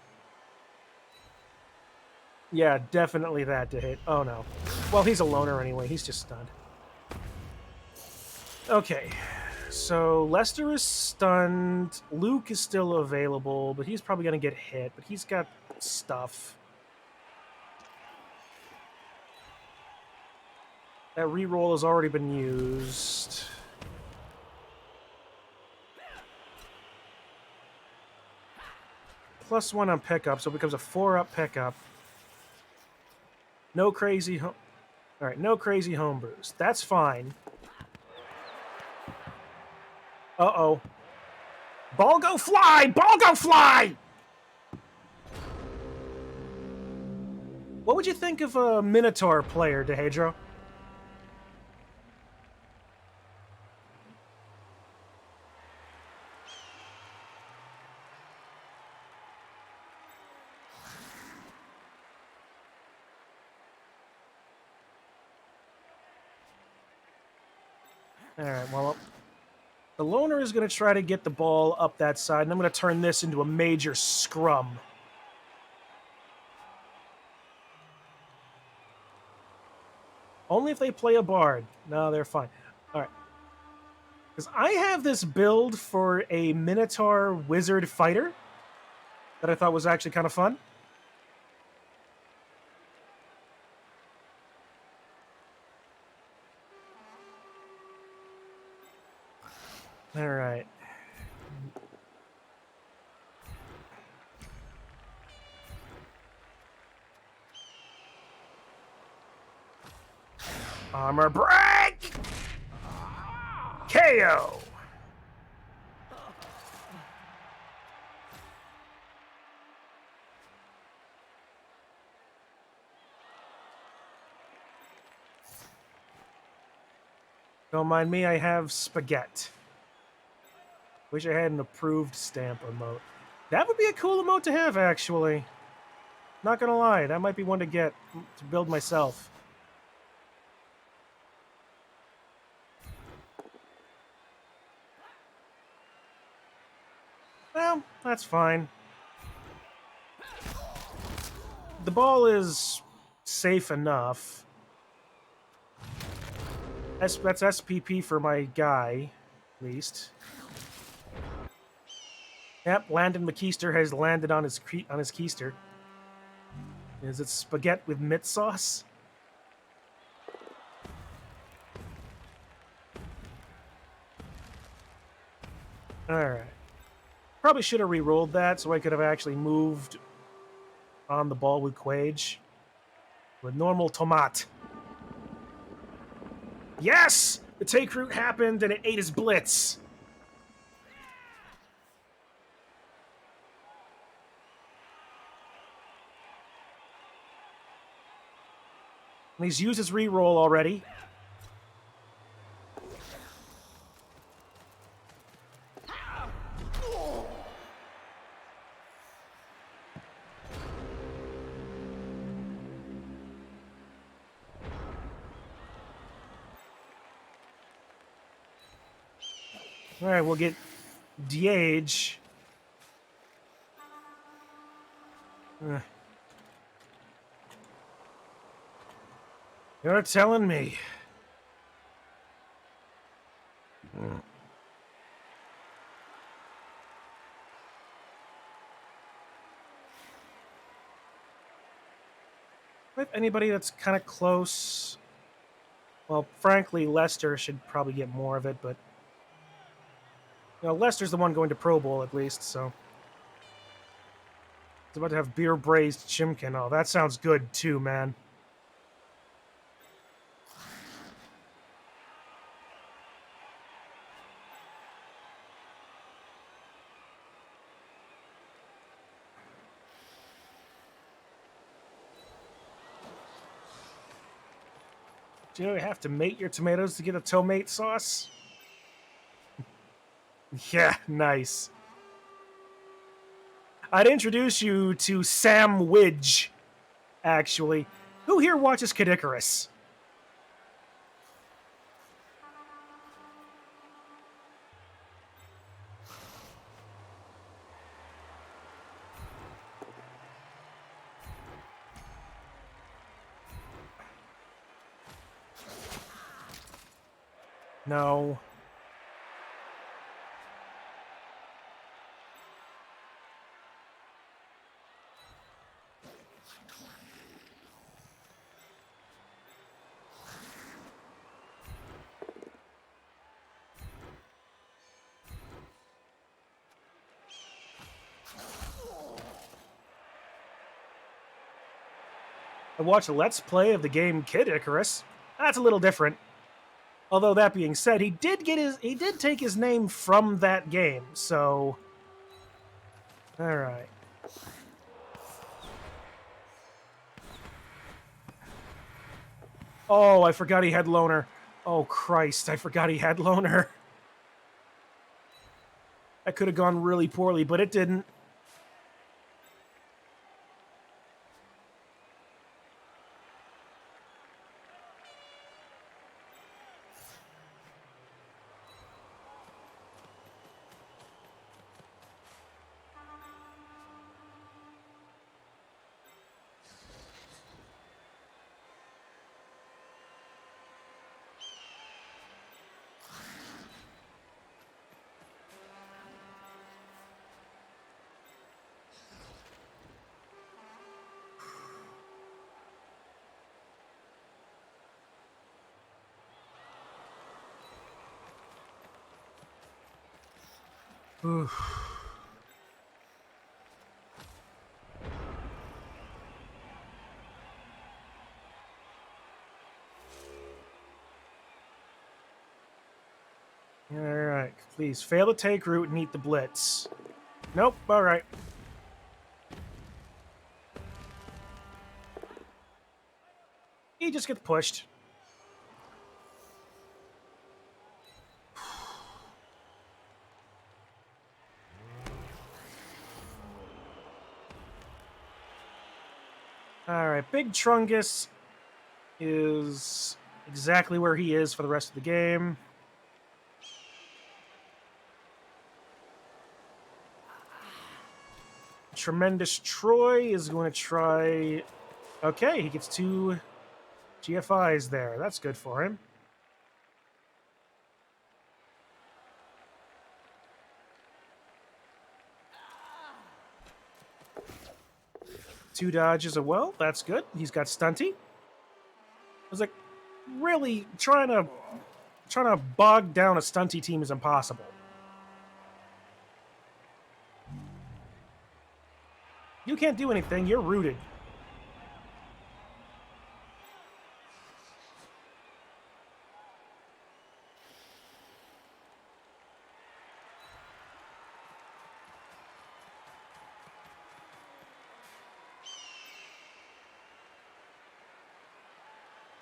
Yeah, definitely that to hit. Oh, no. Well, he's a loner anyway. He's just stunned. Okay. So, Lester is stunned. Luke is still available, but he's probably going to get hit. But he's got stuff. That reroll has already been used. +1 on pickup, so it becomes a 4-up pickup. No crazy All right, no crazy homebrews. That's fine. Uh-oh. Ball go fly! Ball go fly! What would you think of a Minotaur player, Dehedro? Alright, well, the loner is going to try to get the ball up that side, and I'm going to turn this into a major scrum. Only if they play a bard. No, they're fine. Alright. Because I have this build for a Minotaur Wizard Fighter that I thought was actually kind of fun. Alright. Armor break! KO! Don't mind me, I have spaghetti. Wish I had an approved stamp emote. That would be a cool emote to have, actually. Not gonna lie, that might be one to get to build myself. Well, that's fine. The ball is safe enough. That's SPP for my guy, at least. Yep, Landon McKeister has landed on his keister. Is it spaghetti with mint sauce? Alright. Probably should have re-rolled that so I could have actually moved on the ball with Quage. With normal tomat. Yes! The take root happened and it ate his blitz. And he's used his re-roll already. Alright, we'll get DH. You're telling me. If anybody that's kind of close. Well, frankly, Lester should probably get more of it, but you know, Lester's the one going to Pro Bowl at least, so. He's about to have beer braised chimkin. Oh, that sounds good too, man. Do you know you have to mate your tomatoes to get a tomate sauce? Yeah, nice. I'd introduce you to Sam Widge, actually. Who here watches Kid Icarus? No. I watched a Let's Play of the game Kid Icarus. That's a little different. Although that being said, he did take his name from that game, so alright. Oh, I forgot he had loner. Oh Christ, I forgot he had loner. That could have gone really poorly, but it didn't. Oof. Alright, please fail to take root and eat the blitz. Nope, alright. He just gets pushed. Alright, Big Trungus is exactly where he is for the rest of the game. Tremendous Troy is going to try... Okay, he gets 2 GFIs there. That's good for him. Two dodges as well. That's good. He's got Stunty. I was like, really trying to bog down a Stunty team is impossible. You can't do anything. You're rooted.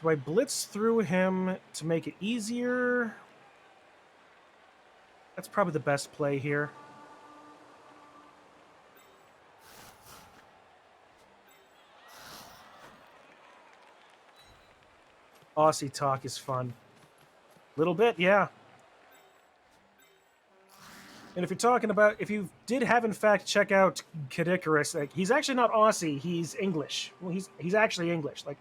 Do I blitz through him to make it easier? That's probably the best play here. Aussie talk is fun. Little bit, yeah. And if you're talking about, if you did have in fact check out Kid Icarus, like, he's actually not Aussie, he's English. Well, he's actually English. Like,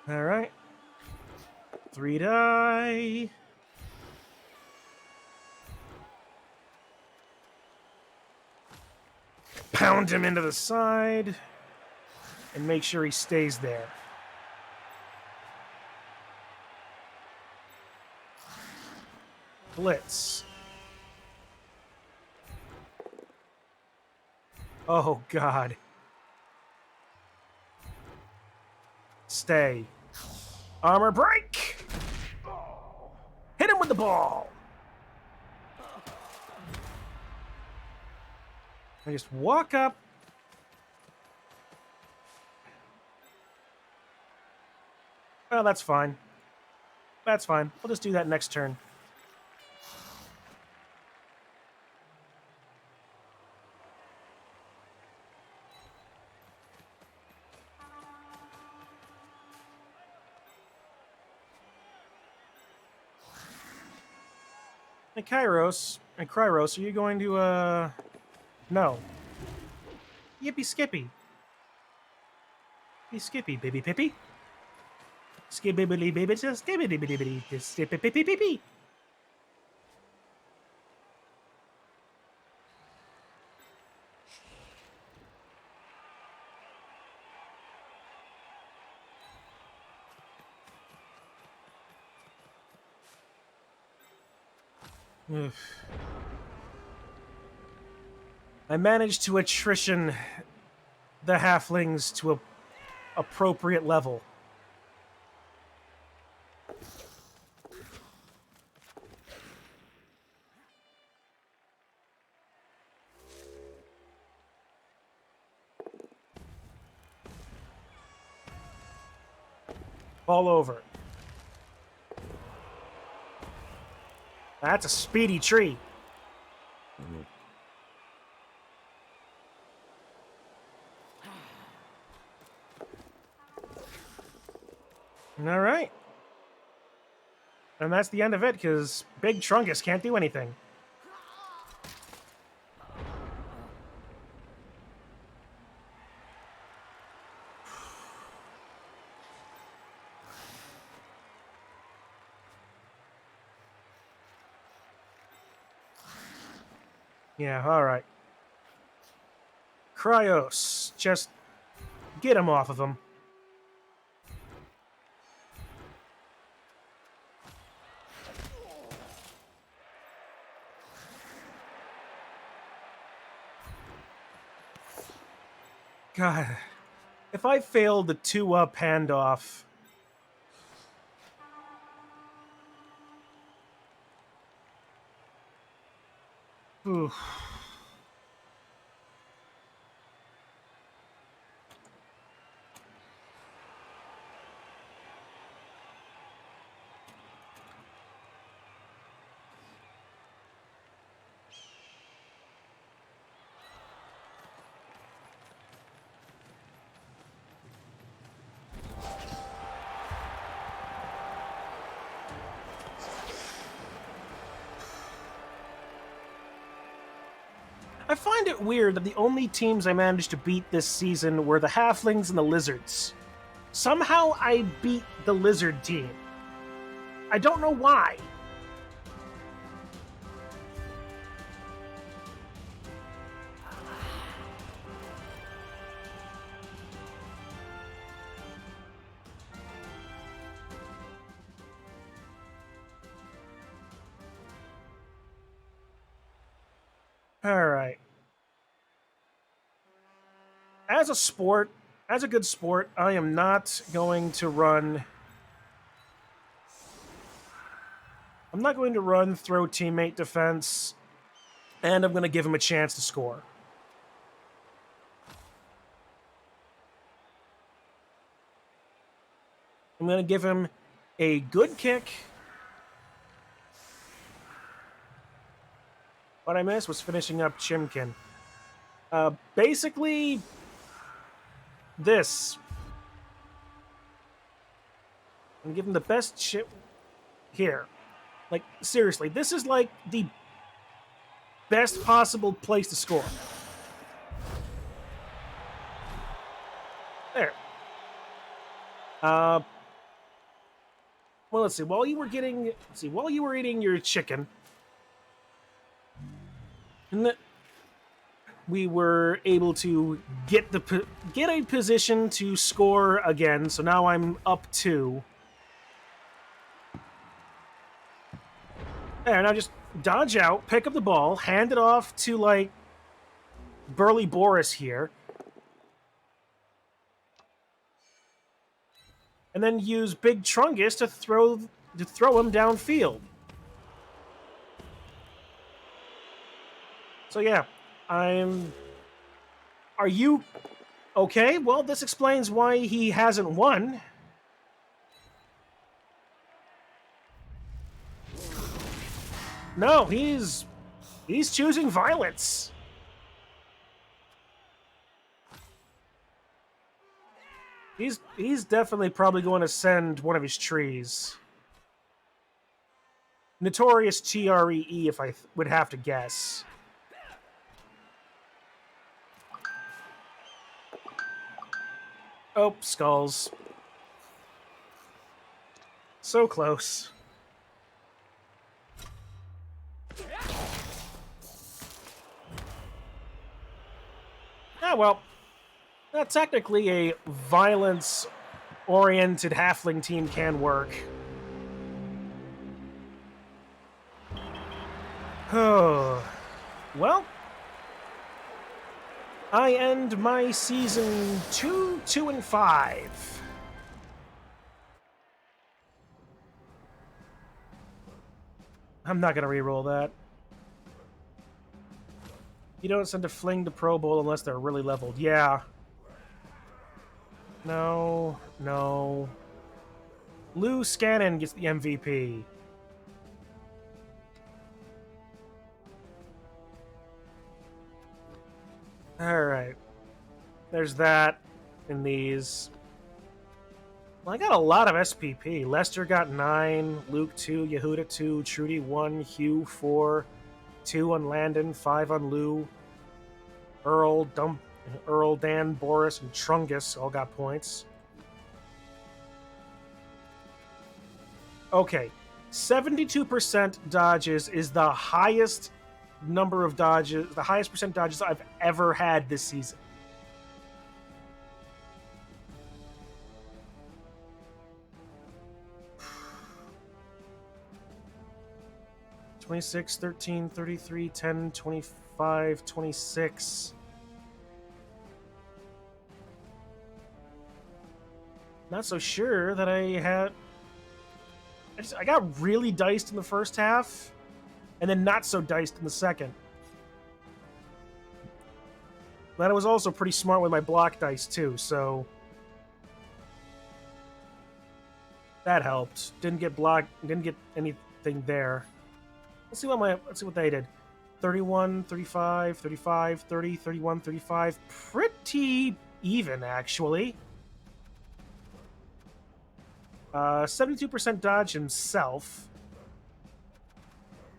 all right. 3 die. Pound him into the side and make sure he stays there. Blitz. Oh, God. Stay. Armor break! Hit him with the ball! I just walk up. Well, that's fine. That's fine. I'll just do that next turn. Hey, Kairos and Kryros, are you going to, No. Yippee skippy. Yippee skippy, baby pippy. Skippy baby baby, skippy baby baby, skippy pippy pippy. I managed to attrition the halflings to a appropriate level. All over. That's a speedy tree. All right. And that's the end of it, because Big Trungus can't do anything. Yeah, all right. Kryos, just Get him off of him. God, if I failed the 2-up handoff... Oof. I find it weird that the only teams I managed to beat this season were the Halflings and the Lizards. Somehow I beat the Lizard team. I don't know why. Alright. As a sport, as a good sport, I am not going to run... I'm not going to run throw teammate defense, and I'm going to give him a chance to score. I'm going to give him a good kick. What I missed was finishing up Chimkin. Basically, this. I'm giving the best chip here. Like, seriously, this is like the best possible place to score. There. Well, let's see. While you were eating your chicken, we were able to get a position to score again. So now I'm up 2. There, now just dodge out, pick up the ball, hand it off to like Burly Boris here, and then use Big Trungus to throw him downfield. So yeah, Are you okay? Well, this explains why he hasn't won. No, he's choosing violence. He's definitely probably going to send one of his trees. Notorious TREE, if I would have to guess. Oh, skulls. So close. Ah, well. Technically, a violence-oriented halfling team can work. Oh. Well, I end my season 2-5. I'm not going to re-roll that. You don't send a fling to Pro Bowl unless they're really leveled. Yeah. No. Lou Scannon gets the MVP. Alright. There's that in these. Well, I got a lot of SPP. Lester got 9, Luke 2, Yehuda 2, Trudy 1, Hugh 4, 2 on Landon, 5 on Lou. Earl, Dan, Boris, and Trungus all got points. Okay. 72% dodges is the highest number of dodges, the highest percent dodges I've ever had this season. 26, 13, 33, 10, 25, 26. Not so sure that I had... I got really diced in the first half, and then not so diced in the second. But I was also pretty smart with my block dice, too, so... that helped. Didn't get blocked, didn't get anything there. Let's see what they did. 31, 35, 35, 30, 31, 35. Pretty even, actually. 72% dodge himself.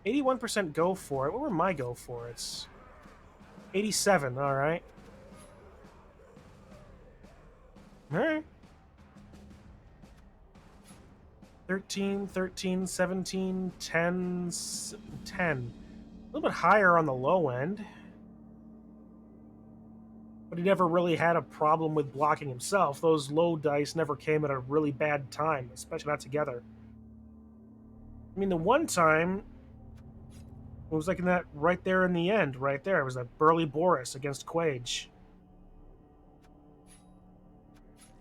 81% go for it. What were my go for it's 87, alright. Alright. 13, 13, 17, 10, 10. A little bit higher on the low end. But he never really had a problem with blocking himself. Those low dice never came at a really bad time, especially not together. I mean, the one time, it was like in that right there in the end, right there. It was that Burly Boris against Quage.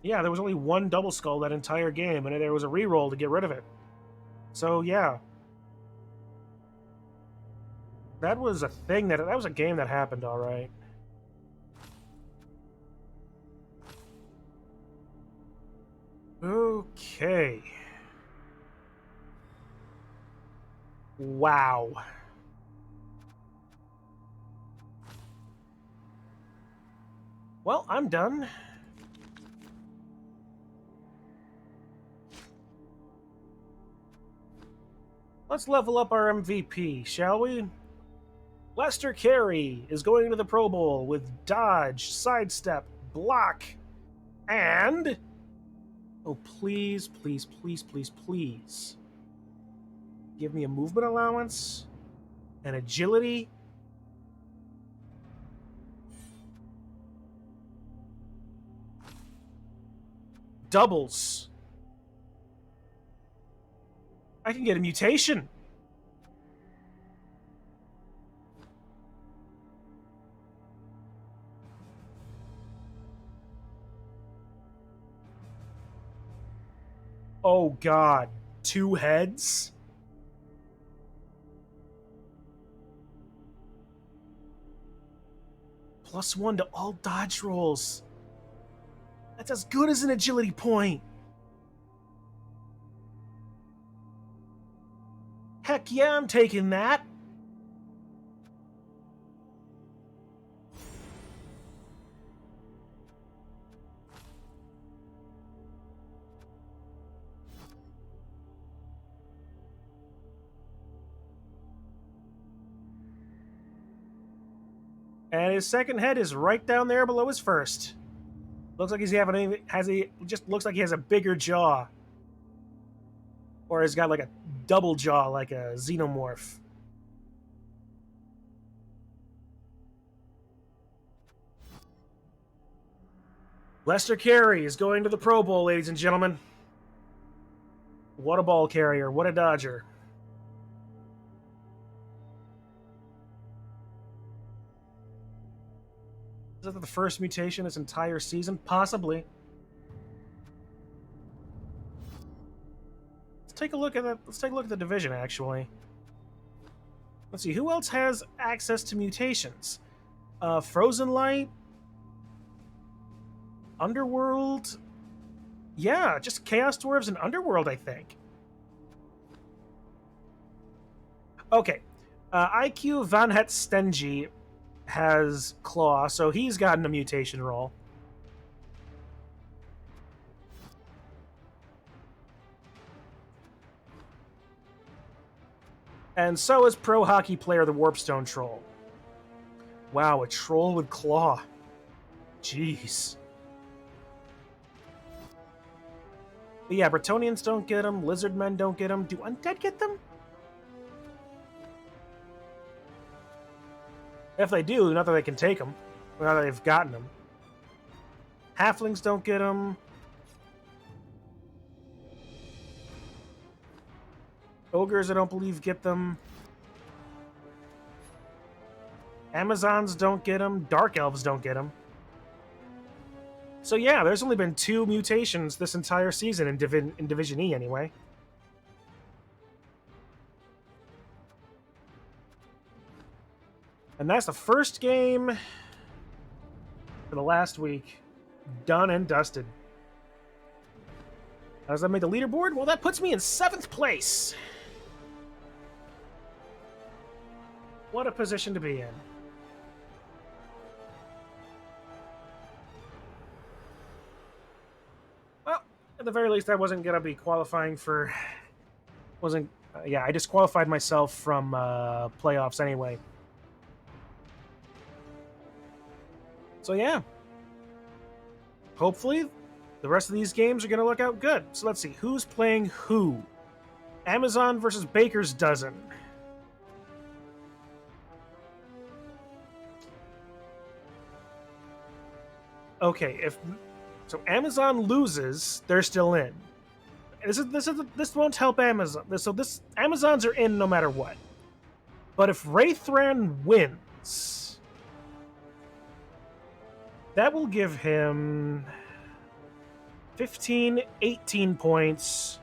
Yeah, there was only one double skull that entire game, and there was a reroll to get rid of it. So, yeah. That was a thing that was a game that happened, alright. Okay. Wow. Well, I'm done. Let's level up our MVP, shall we? Lester Carey is going into the Pro Bowl with dodge, sidestep, block, and... oh, please, please, please, please, please. Give me a movement allowance and agility. Doubles. I can get a mutation. Oh god. 2 heads? +1 to all dodge rolls. That's as good as an agility point. Heck yeah, I'm taking that. And his second head is right down there below his first. Looks like just looks like he has a bigger jaw. Or he's got like a double jaw like a xenomorph. Lester Carey is going to the Pro Bowl, ladies and gentlemen. What a ball carrier, what a dodger. Is that the first mutation this entire season? Possibly. Let's take a look at the division, actually. Let's see, who else has access to mutations? Frozen Light? Underworld? Yeah, just Chaos Dwarves and Underworld, I think. Okay. IQ Van Het Stengi has Claw, so he's gotten a mutation roll. And so is pro hockey player the Warpstone Troll. Wow, a troll with Claw. Jeez. But yeah, Bretonians don't get them, lizard men don't get them. Do undead get them? If they do, not that they can take them. Not that they've gotten them. Halflings don't get them. Ogres, I don't believe, get them. Amazons don't get them. Dark Elves don't get them. So yeah, there's only been 2 mutations this entire season in Division E anyway. And that's the first game for the last week. Done and dusted. How does that make the leaderboard? Well, that puts me in 7th place. What a position to be in. Well, at the very least, I wasn't going to be qualifying for... yeah, I disqualified myself from playoffs anyway. So yeah. Hopefully, the rest of these games are going to look out good. So let's see, who's playing who? Amazon versus Baker's Dozen. Okay, so Amazon loses, they're still in. This won't help Amazon. So Amazons are in no matter what. But if Wraithran wins, that will give him 15, 18 points.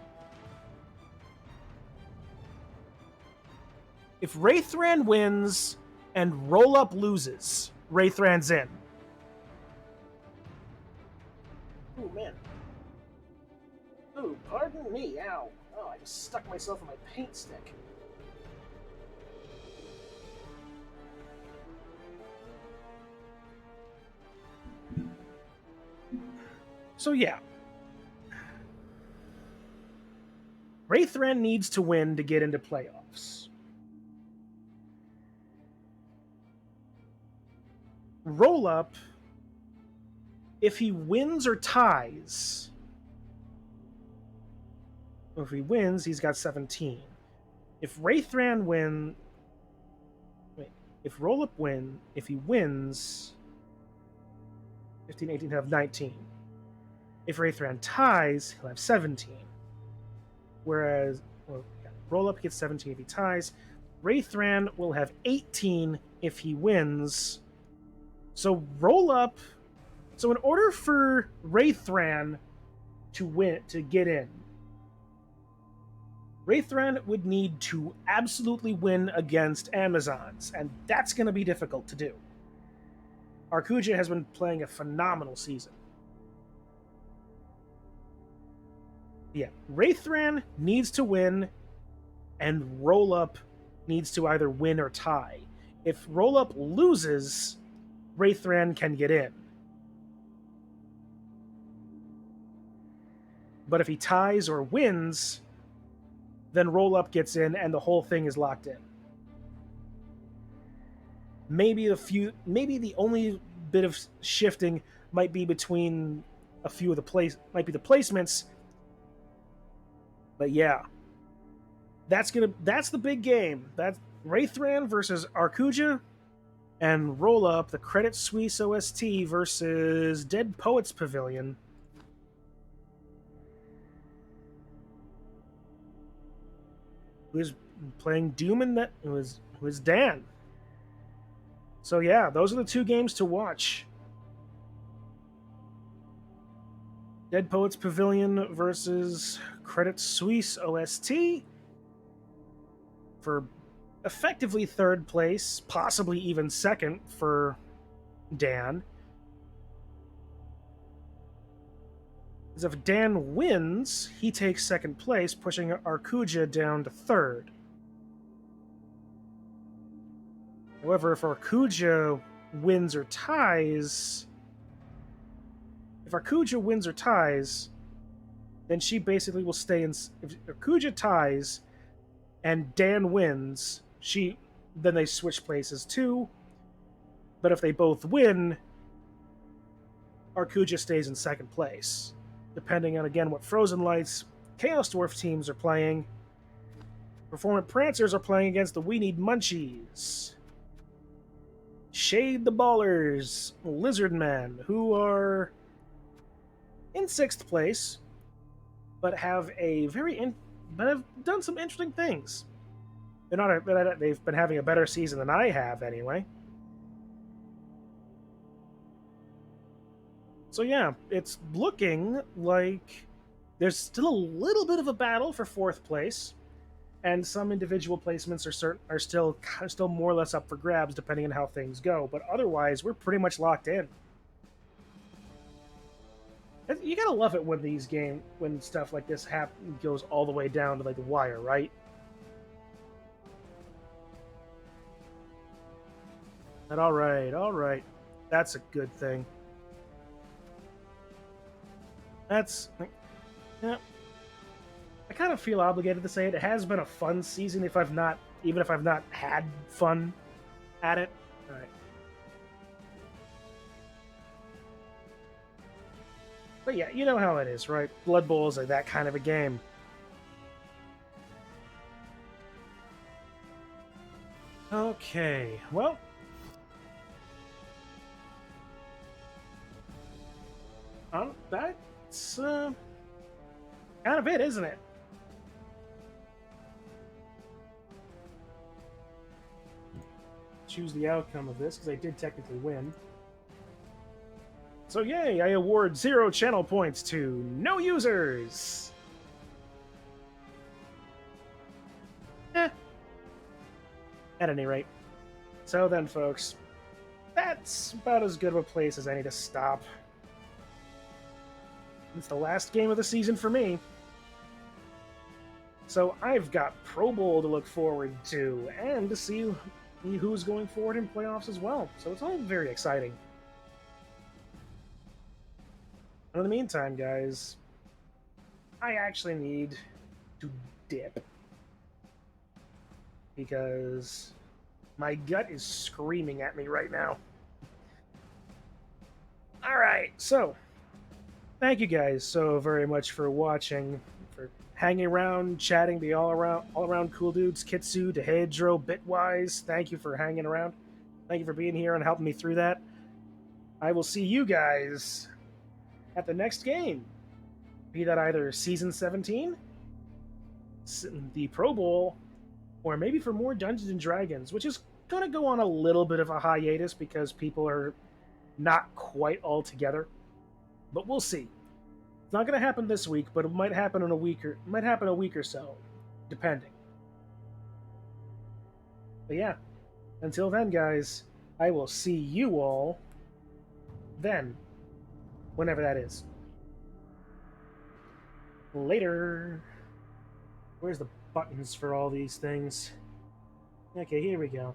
If Wraithran wins and Roll Up loses, Wraithran's in. Oh, man. Oh, pardon me. Ow. Oh, I just stuck myself in my paint stick. So, yeah. Wraithran needs to win to get into playoffs. Roll Up, if he wins or ties... If he wins, he's got 17. If Wraithran win... Wait. If Roll Up win... If he wins... 15, 18, he'll have 19. If Wraithran ties, he'll have 17. Whereas... Well, Roll Up gets 17 if he ties. Wraithran will have 18 if he wins. So Roll Up... So in order for Wraithran to win, to get in, Wraithran would need to absolutely win against Amazons, and that's going to be difficult to do. Arcuja has been playing a phenomenal season. Yeah, Wraithran needs to win, and Roll Up needs to either win or tie. If Roll Up loses, Wraithran can get in. But if he ties or wins, then Roll Up gets in and the whole thing is locked in. Maybe the only bit of shifting might be between a few of the placements. But yeah. That's the big game. That's Wraithran versus Arcuja, and Roll Up, the Credit Suisse OST versus Dead Poets Pavilion. Who's playing Doom and that who is Dan. So yeah, those are the 2 games to watch. Dead Poets Pavilion versus Credit Suisse OST for effectively 3rd place, possibly even 2nd for Dan. Because if Dan wins, he takes 2nd place, pushing Arcuja down to 3rd. However, if Arcuja wins or ties... If Arcuja wins or ties, then she basically will stay in... If Arcuja ties and Dan wins, then they switch places too. But if they both win, Arcuja stays in 2nd place. Depending on, again, what Frozen Lights, Chaos Dwarf teams are playing. Performant Prancers are playing against the We Need Munchies. Shade the Ballers, Lizardmen, who are in 6th place, but have done some interesting things. They've been having a better season than I have, anyway. So yeah, it's looking like there's still a little bit of a battle for fourth place, and some individual placements are still more or less up for grabs depending on how things go. But otherwise, we're pretty much locked in. You gotta love it when when stuff like this goes all the way down to like the wire, right? But all right, that's a good thing. That's yeah. I kind of feel obligated to say it. It has been a fun season, even if I've not had fun at it. All right, but yeah, you know how it is, right? Blood Bowl is like that kind of a game. Okay, well, that's kind of it, isn't it? Choose the outcome of this because I did technically win. So yay, I award 0 channel points to no users. Eh, at any rate. So then, folks, that's about as good of a place as any to stop. It's the last game of the season for me. So I've got Pro Bowl to look forward to, and to see who's going forward in playoffs as well. So it's all very exciting. In the meantime, guys, I actually need to dip because my gut is screaming at me right now. All right, so thank you guys so very much for watching, for hanging around, chatting, the all around cool dudes, Kitsu, Dehedro, Bitwise. Thank you for hanging around. Thank you for being here and helping me through that. I will see you guys at the next game. Be that either season 17, the Pro Bowl, or maybe for more Dungeons and Dragons, which is going to go on a little bit of a hiatus because people are not quite all together. But we'll see. It's not going to happen this week, but it might happen in a week or so, depending. But yeah, until then, guys, I will see you all then, whenever that is. Later. Where's the buttons for all these things? Okay, here we go.